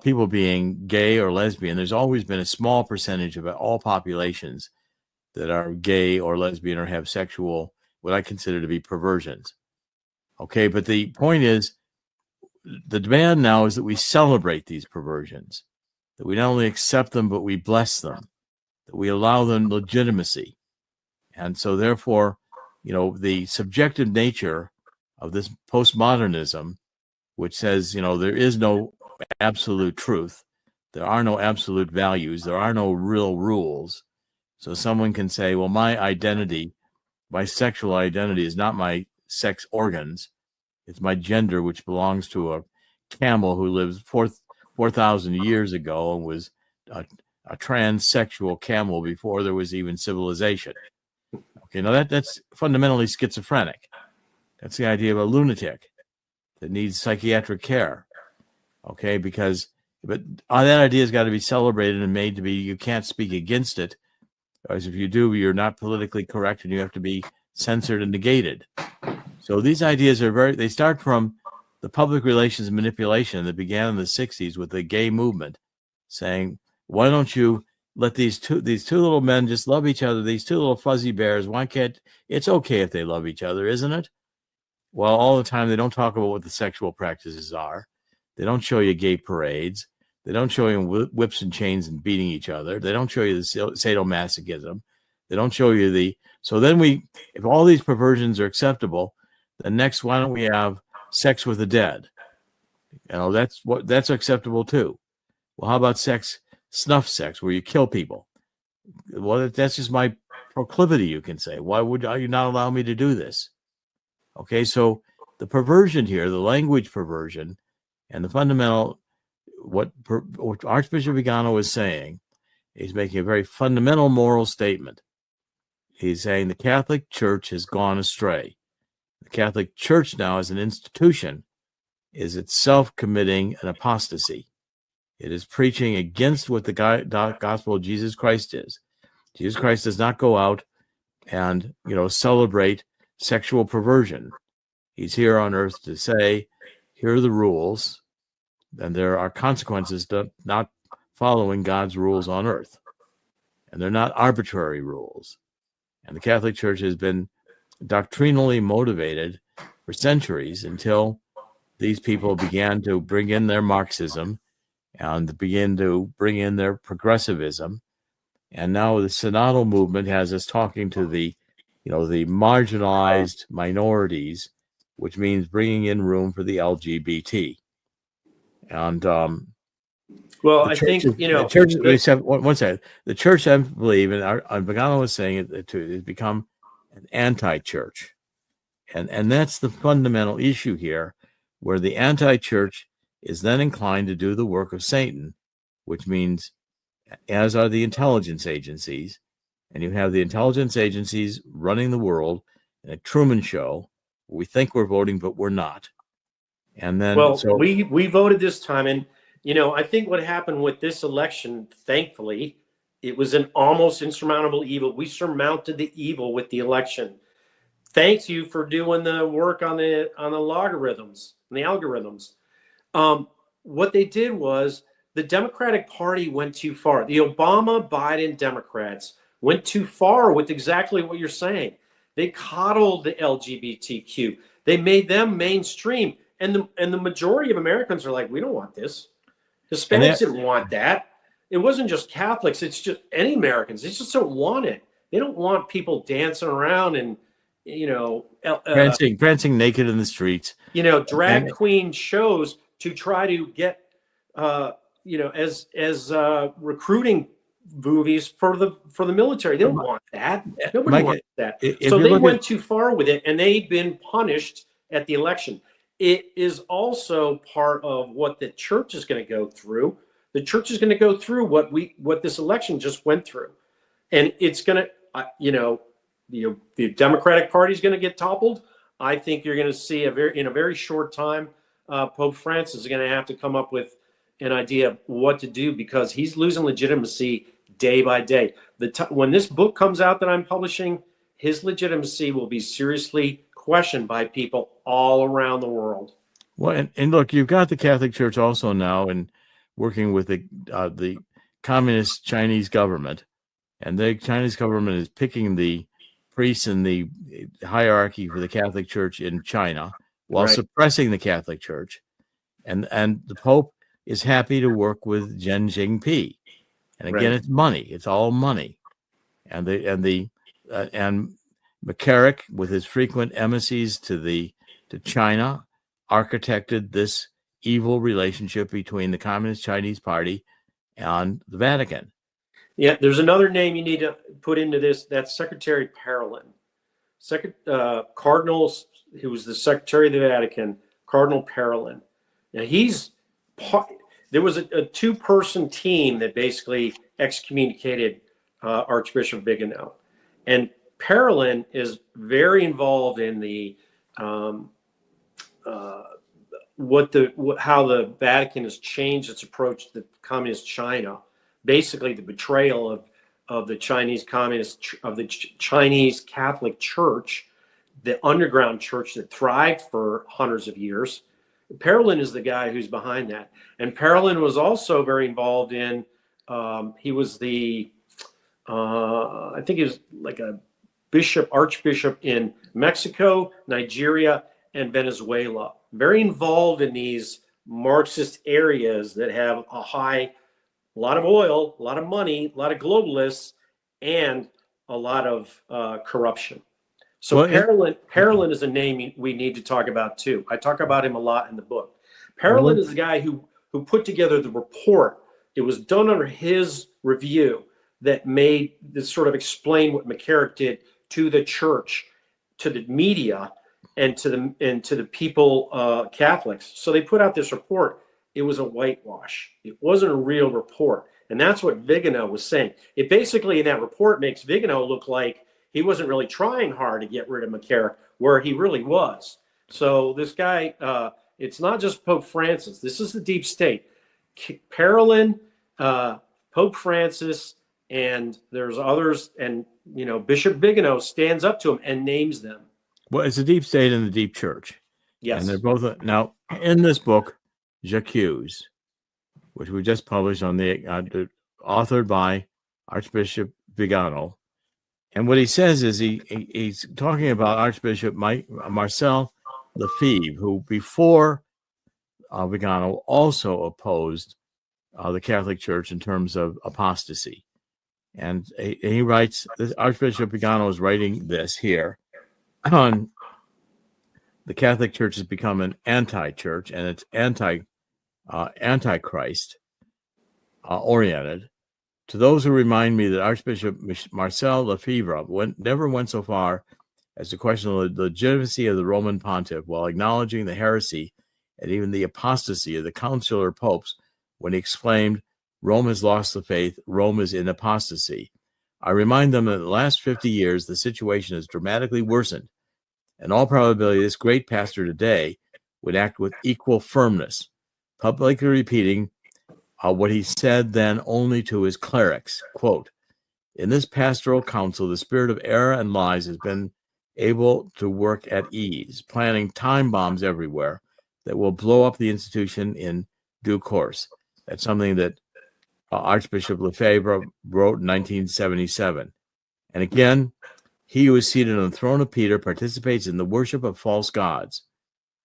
people being gay or lesbian, there's always been a small percentage of all populations that are gay or lesbian or have sexual, what I consider to be perversions. Okay, but the point is, the demand now is that we celebrate these perversions, that we not only accept them, but we bless them, that we allow them legitimacy. And so therefore, the subjective nature of this postmodernism, which says, there is no absolute truth, there are no absolute values, there are no real rules. So someone can say, well, my identity, my sexual identity is not my sex organs, it's my gender, which belongs to a camel who lived 4,000 years ago and was a transsexual camel before there was even civilization. Okay, now that's fundamentally schizophrenic. That's the idea of a lunatic that needs psychiatric care. Okay, but that idea has got to be celebrated and made to be, you can't speak against it, because if you do, you're not politically correct and you have to be censored and negated. So these ideas they start from the public relations manipulation that began in the 60s with the gay movement, saying, why don't you let these two little men just love each other, these two little fuzzy bears, why can't, it's okay if they love each other, isn't it? Well, all the time they don't talk about what the sexual practices are. They don't show you gay parades. They don't show you whips and chains and beating each other. They don't show you the sadomasochism. They don't show you so then if all these perversions are acceptable, then next, why don't we have sex with the dead? That's acceptable too. Well, how about snuff sex, where you kill people? Well, that's just my proclivity, you can say. Why would you not allow me to do this? Okay, so the perversion here, the language perversion, and the fundamental, what Archbishop Vigano is saying, he's making a very fundamental moral statement. He's saying the Catholic Church has gone astray. The Catholic Church now, as an institution, is itself committing an apostasy. It is preaching against what the gospel of Jesus Christ is. Jesus Christ does not go out and, celebrate sexual perversion. He's here on earth to say, here are the rules, and there are consequences to not following God's rules on earth. And they're not arbitrary rules. And the Catholic Church has been doctrinally motivated for centuries until these people began to bring in their Marxism and begin to bring in their progressivism. And now the synodal movement has us talking to the marginalized minorities, which means bringing in room for the LGBT. And I think the church. One second. The church, I believe, and Vigano was saying it too, has become an anti-church, and that's the fundamental issue here, where the anti-church is then inclined to do the work of Satan, which means, as are the intelligence agencies, and you have the intelligence agencies running the world in a Truman Show. We think we're voting, but we're not. And then, we voted this time, and I think what happened with this election, thankfully, it was an almost insurmountable evil. We surmounted the evil with the election. Thanks you for doing the work on the logarithms and the algorithms. What they did was the Democratic Party went too far. The Obama-Biden Democrats went too far with exactly what you're saying. They coddled the LGBTQ. They made them mainstream. And the majority of Americans are like, we don't want this. Hispanics didn't want that. It wasn't just Catholics. It's just any Americans. They just don't want it. They don't want people dancing around and, prancing naked in the streets. Drag queen shows to try to get, as recruiting movies for the military. They don't want that. Nobody wants that. So they went too far with it, and they've been punished at the election. It is also part of what the church is going to go through. The church is going to go through what this election just went through, and it's going to, the Democratic Party is going to get toppled. I think you're going to see in a very short time, Pope Francis is going to have to come up with an idea of what to do, because he's losing legitimacy day by day. When this book comes out that I'm publishing, his legitimacy will be seriously questioned by people all around the world. Well, and look, you've got the Catholic Church also now and working with the communist Chinese government, and the Chinese government is picking the priests in the hierarchy for the Catholic Church in China while suppressing the Catholic Church, and the Pope is happy to work with Xi Jinping, and again, it's money; it's all money, and McCarrick, with his frequent embassies to China, architected this evil relationship between the Communist Chinese Party and the Vatican. Yeah, there's another name you need to put into this. That's Secretary Parolin. Cardinal, who was the Secretary of the Vatican, Cardinal Parolin. Now there was a two-person team that basically excommunicated Archbishop Vigano, and Parolin is very involved in the how the Vatican has changed its approach to communist China. Basically, the betrayal of the Chinese Chinese Catholic Church, the underground church that thrived for hundreds of years. Parolin is the guy who's behind that, and Parolin was also very involved in. He was I think he was like a archbishop in Mexico, Nigeria, and Venezuela. Very involved in these Marxist areas that have a lot of oil, a lot of money, a lot of globalists, and a lot of corruption. So Parolin is a name we need to talk about too. I talk about him a lot in the book. Parolin is the guy who put together the report. It was done under his review that made this sort of explain what McCarrick did to the church, to the media, and to the people, Catholics. So they put out this report. It was a whitewash. It wasn't a real report. And that's what Vigano was saying. It basically, in that report, makes Vigano look like he wasn't really trying hard to get rid of McCarrick, where he really was. So this guy, it's not just Pope Francis. This is the deep state. Parolin, Pope Francis, and there's others. And, Bishop Vigano stands up to him and names them. Well, it's the deep state and the deep church. Yes. And they're both now in this book, J'accuse, which we just published on authored by Archbishop Vigano. And what he says is he's talking about Archbishop Marcel Lefebvre, who before Vigano also opposed the Catholic Church in terms of apostasy. And he writes, this Archbishop Vigano is writing this here on the Catholic Church has become an anti-church, and it's antichrist oriented. To those who remind me that Archbishop Marcel Lefebvre never went so far as to question the legitimacy of the Roman pontiff, while acknowledging the heresy and even the apostasy of the consular popes, when he exclaimed, "Rome has lost the faith, Rome is in apostasy." I remind them that in the last 50 years, the situation has dramatically worsened. In all probability, this great pastor today would act with equal firmness, publicly repeating what he said then only to his clerics. Quote, "In this pastoral council, the spirit of error and lies has been able to work at ease, planting time bombs everywhere that will blow up the institution in due course." That's something that Archbishop Lefebvre wrote in 1977. And again, he who is seated on the throne of Peter participates in the worship of false gods.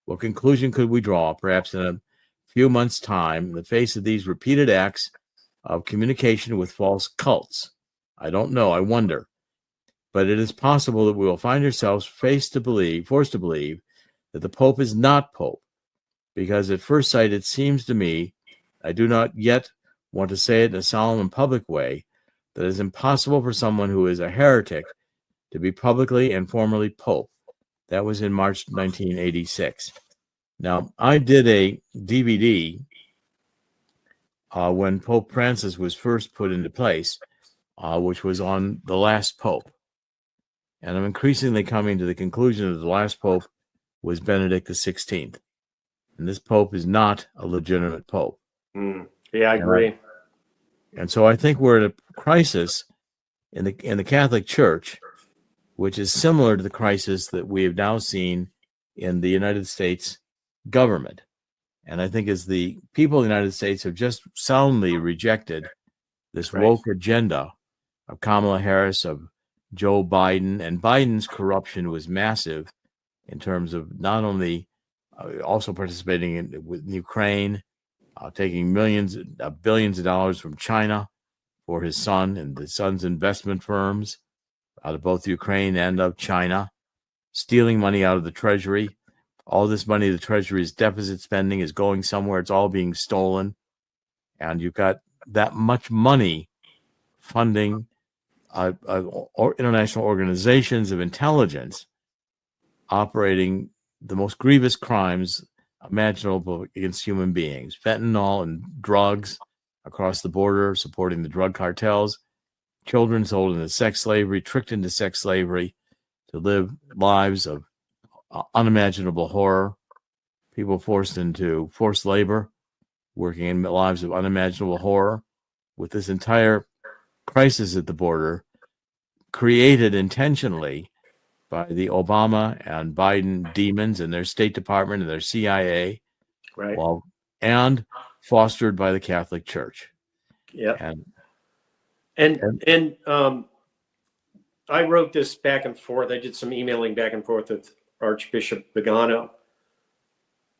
What conclusion could we draw, perhaps in a few months' time, in the face of these repeated acts of communication with false cults? I don't know. I wonder. But it is possible that we will find ourselves forced to believe that the Pope is not Pope, because at first sight it seems to me, I do not yet want to say it in a solemn and public way, that it is impossible for someone who is a heretic to be publicly and formally Pope. That was in March 1986. Now, I did a DVD when Pope Francis was first put into place, which was on the last Pope. And I'm increasingly coming to the conclusion that the last Pope was Benedict XVI. And this pope is not a legitimate pope. Yeah, I agree. And so I think we're at a crisis in the Catholic Church, which is similar to the crisis that we have now seen in the United States government. And I think as the people of the United States have just soundly rejected this woke agenda of Kamala Harris, of Joe Biden, and Biden's corruption was massive in terms of not only also participating in Ukraine, taking billions of dollars from China for his son and the son's investment firms out of both Ukraine and of China, stealing money out of the Treasury. All this money the Treasury's deficit spending is going somewhere. It's all being stolen. And you've got that much money funding international organizations of intelligence operating the most grievous crimes imaginable against human beings, fentanyl and drugs across the border, supporting the drug cartels, children sold into sex slavery, tricked into sex slavery to live lives of unimaginable horror, people forced into forced labor, working in lives of unimaginable horror, with this entire crisis at the border created intentionally by the Obama and Biden demons and their State Department and their CIA, and fostered by the Catholic Church. Yeah. And I wrote this back and forth. I did some emailing back and forth with Archbishop Vigano.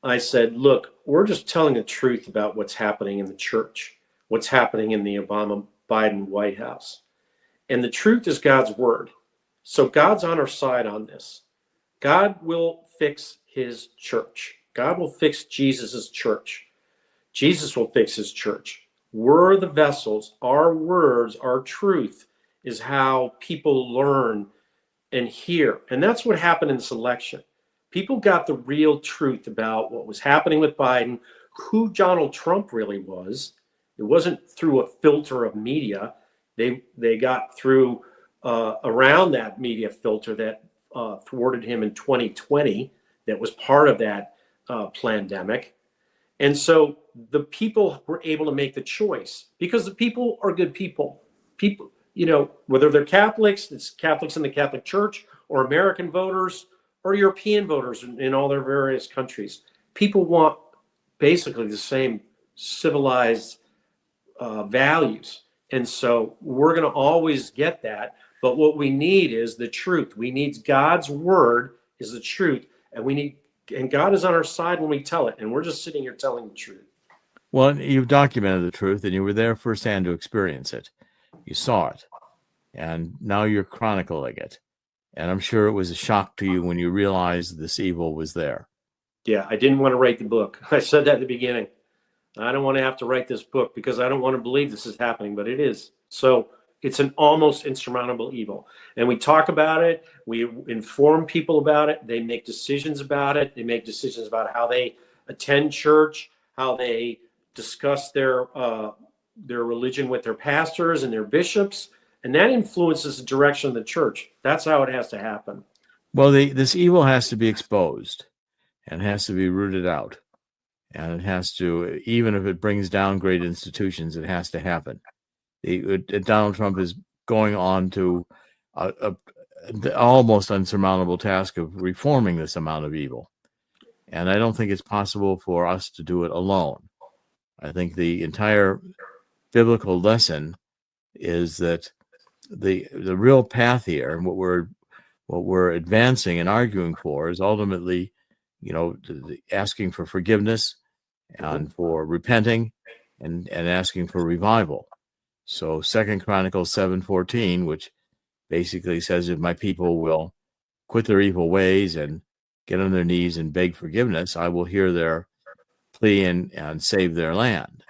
I said, look, we're just telling the truth about what's happening in the church, what's happening in the Obama-Biden White House. And the truth is God's word. So God's on our side on this. God will fix his church. God will fix Jesus's church. Jesus will fix his church. We're the vessels. Our words, our truth is how people learn and hear. And that's what happened in this election. People got the real truth about what was happening with Biden, who Donald Trump really was. It wasn't through a filter of media. They got through around that media filter that thwarted him in 2020, that was part of that pandemic. And so the people were able to make the choice because the people are good people. People, whether they're Catholics, it's Catholics in the Catholic Church, or American voters, or European voters in all their various countries. People want basically the same civilized values. And so we're going to always get that. But what we need is the truth. We need God's word is the truth. And God is on our side when we tell it. And we're just sitting here telling the truth. Well, you've documented the truth and you were there firsthand to experience it. You saw it. And now you're chronicling it. And I'm sure it was a shock to you when you realized this evil was there. Yeah, I didn't want to write the book. I said that at the beginning. I don't want to have to write this book because I don't want to believe this is happening, but it is. So it's an almost insurmountable evil. And we talk about it. We inform people about it. They make decisions about it. They make decisions about how they attend church, how they discuss their religion with their pastors and their bishops. And that influences the direction of the church. That's how it has to happen. Well, this evil has to be exposed and has to be rooted out. And it has to, even if it brings down great institutions, it has to happen. Donald Trump is going on to the almost unsurmountable task of reforming this amount of evil. And I don't think it's possible for us to do it alone. I think the entire biblical lesson is that the real path here, and what we're advancing and arguing for, is ultimately, asking for forgiveness and for repenting and asking for revival. So 2 Chronicles 7:14, which basically says, if my people will quit their evil ways and get on their knees and beg forgiveness, I will hear their plea and save their land.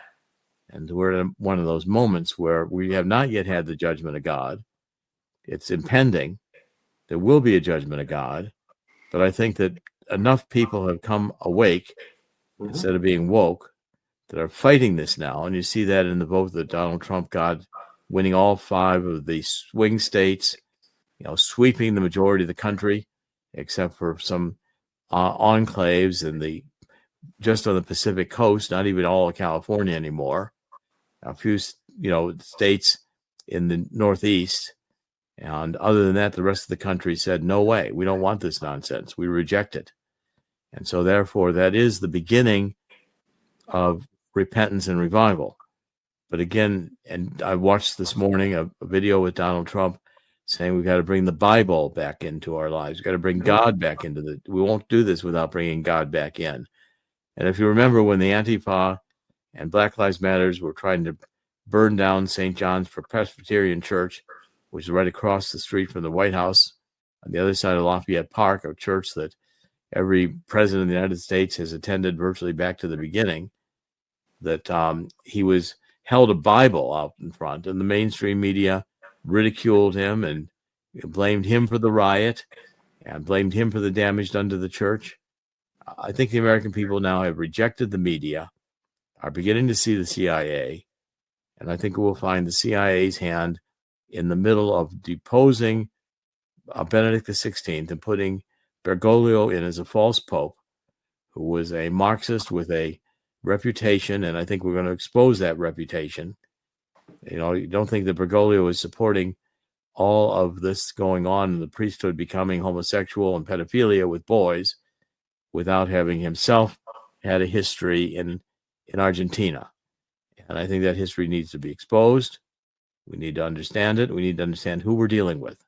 And we're at one of those moments where we have not yet had the judgment of God. It's impending. There will be a judgment of God. But I think that enough people have come awake instead of being woke that are fighting this now. And you see that in the vote that Donald Trump got, winning all 5 of the swing states, sweeping the majority of the country, except for some enclaves just on the Pacific coast, not even all of California anymore. A few, states in the Northeast. And other than that, the rest of the country said, no way, we don't want this nonsense. We reject it. And so therefore, that is the beginning of repentance and revival. But again, and I watched this morning a video with Donald Trump saying we've got to bring the Bible back into our lives. We've got to bring God back we won't do this without bringing God back in. And if you remember when the Antifa and Black Lives Matters were trying to burn down St. John's Presbyterian Church, which is right across the street from the White House on the other side of Lafayette Park, a church that every president of the United States has attended virtually back to the beginning, that he was held a Bible out in front, and the mainstream media ridiculed him and blamed him for the riot and blamed him for the damage done to the church. I think the American people now have rejected the media, are beginning to see the CIA, and I think we'll find the CIA's hand in the middle of deposing Benedict XVI and putting Bergoglio in as a false pope, who was a Marxist with a reputation, and I think we're going to expose that reputation. You don't think that Bergoglio is supporting all of this going on in the priesthood becoming homosexual and pedophilia with boys without having himself had a history in Argentina. And I think that history needs to be exposed. We need to understand it. We need to understand who we're dealing with.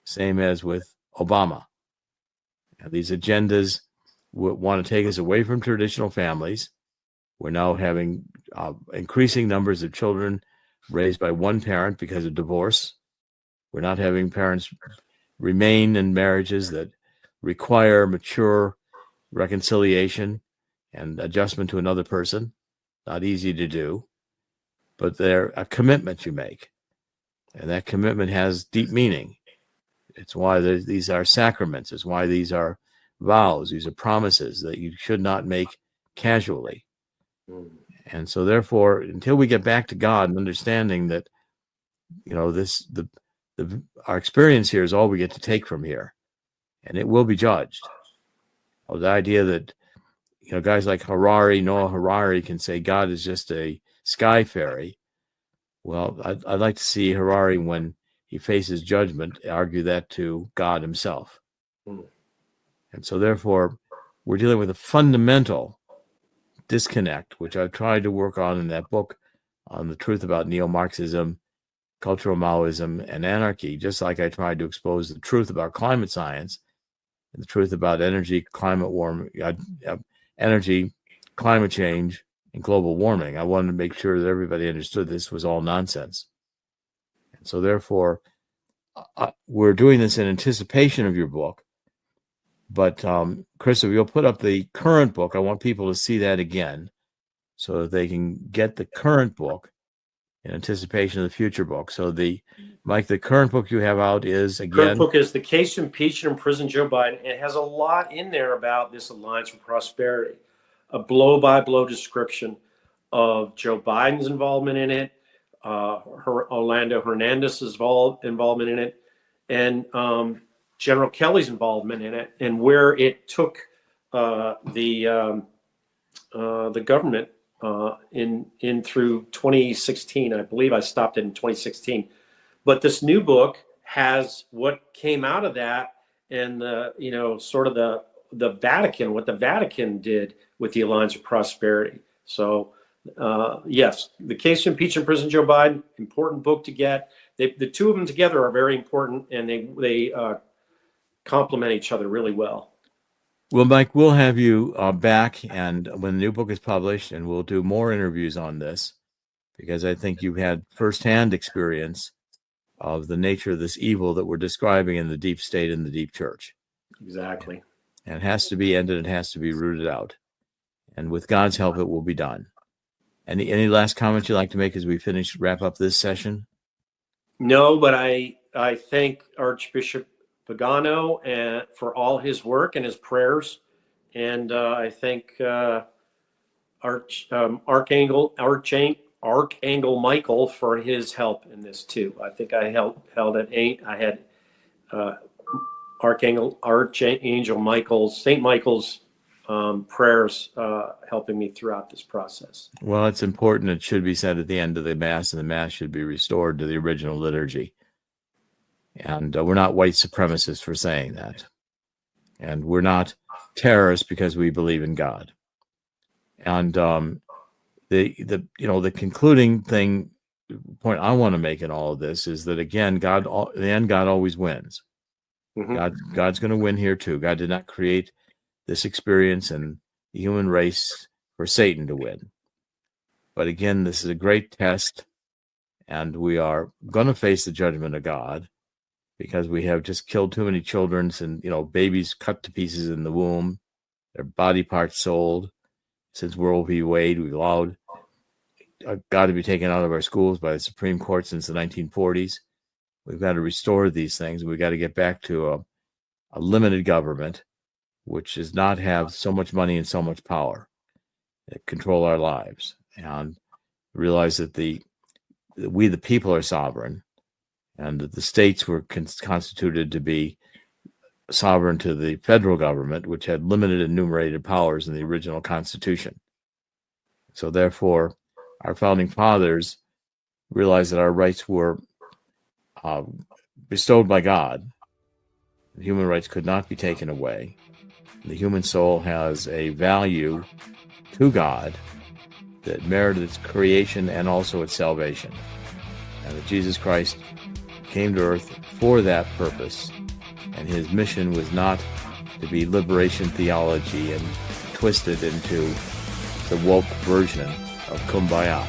Same as with Obama. And these agendas want to take us away from traditional families. We're now having increasing numbers of children raised by one parent because of divorce. We're not having parents remain in marriages that require mature reconciliation and adjustment to another person. Not easy to do, but they're a commitment you make. And that commitment has deep meaning. It's why these are sacraments. It's why these are vows. These are promises that you should not make casually. And so therefore, until we get back to God and understanding that, our experience here is all we get to take from here, and it will be judged. The idea that, guys like Noah Harari can say God is just a sky fairy. Well, I'd like to see Harari, when he faces judgment, argue that to God himself. And so therefore, we're dealing with a fundamental disconnect, which I've tried to work on in that book on the truth about neo-Marxism, cultural Maoism, and anarchy, just like I tried to expose the truth about climate science and the truth about energy, climate change, and global warming. I wanted to make sure that everybody understood this was all nonsense. And so therefore, we're doing this in anticipation of your book. But Chris, if you'll put up the current book, I want people to see that again so that they can get the current book in anticipation of the future book. So Mike, the current book you have out is, again... Current book is The Case to Impeach and Imprison Joe Biden. It has a lot in there about this Alliance for Prosperity, a blow-by-blow description of Joe Biden's involvement in it, Orlando Hernandez's involvement in it, and General Kelly's involvement in it, and where it took the government in through 2016. I believe I stopped it in 2016. But this new book has what came out of that, and sort of the Vatican, what the Vatican did with the Alliance of Prosperity. So yes, The Case to Impeach and Imprison Joe Biden, important book to get. The two of them together are very important, and they complement each other really well. Well, Mike, we'll have you back, and when the new book is published, and we'll do more interviews on this, because I think you've had firsthand experience of the nature of this evil that we're describing in the deep state and the deep church. Exactly. And it has to be ended. It has to be rooted out. And with God's help, it will be done. Any last comments you'd like to make as we wrap up this session? No, but I thank Archbishop Pagano for all his work and his prayers. And I thank Archangel Michael for his help in this too. I think I held at 8. I had Archangel Michael's, St. Michael's prayers helping me throughout this process. Well, it's important. It should be said at the end of the Mass, and the Mass should be restored to the original liturgy. And we're not white supremacists for saying that. And we're not terrorists because we believe in God. And the concluding point I want to make in all of this is that, again, God always wins. Mm-hmm. God's going to win here too. God did not create this experience and the human race for Satan to win. But again, this is a great test, and we are going to face the judgment of God because we have just killed too many children and, babies cut to pieces in the womb, their body parts sold. Since Roe v. Wade, we've allowed God to be taken out of our schools by the Supreme Court since the 1940s. We've got to restore these things. We've got to get back to a limited government, which does not have so much money and so much power that control our lives, and realize that we the people are sovereign, and that the states were constituted to be sovereign to the federal government, which had limited enumerated powers in the original Constitution. So therefore, our founding fathers realized that our rights were bestowed by God. Human rights could not be taken away. The human soul has a value to God that merited its creation and also its salvation. And that Jesus Christ came to earth for that purpose. And his mission was not to be liberation theology and twisted into the woke version of Kumbaya.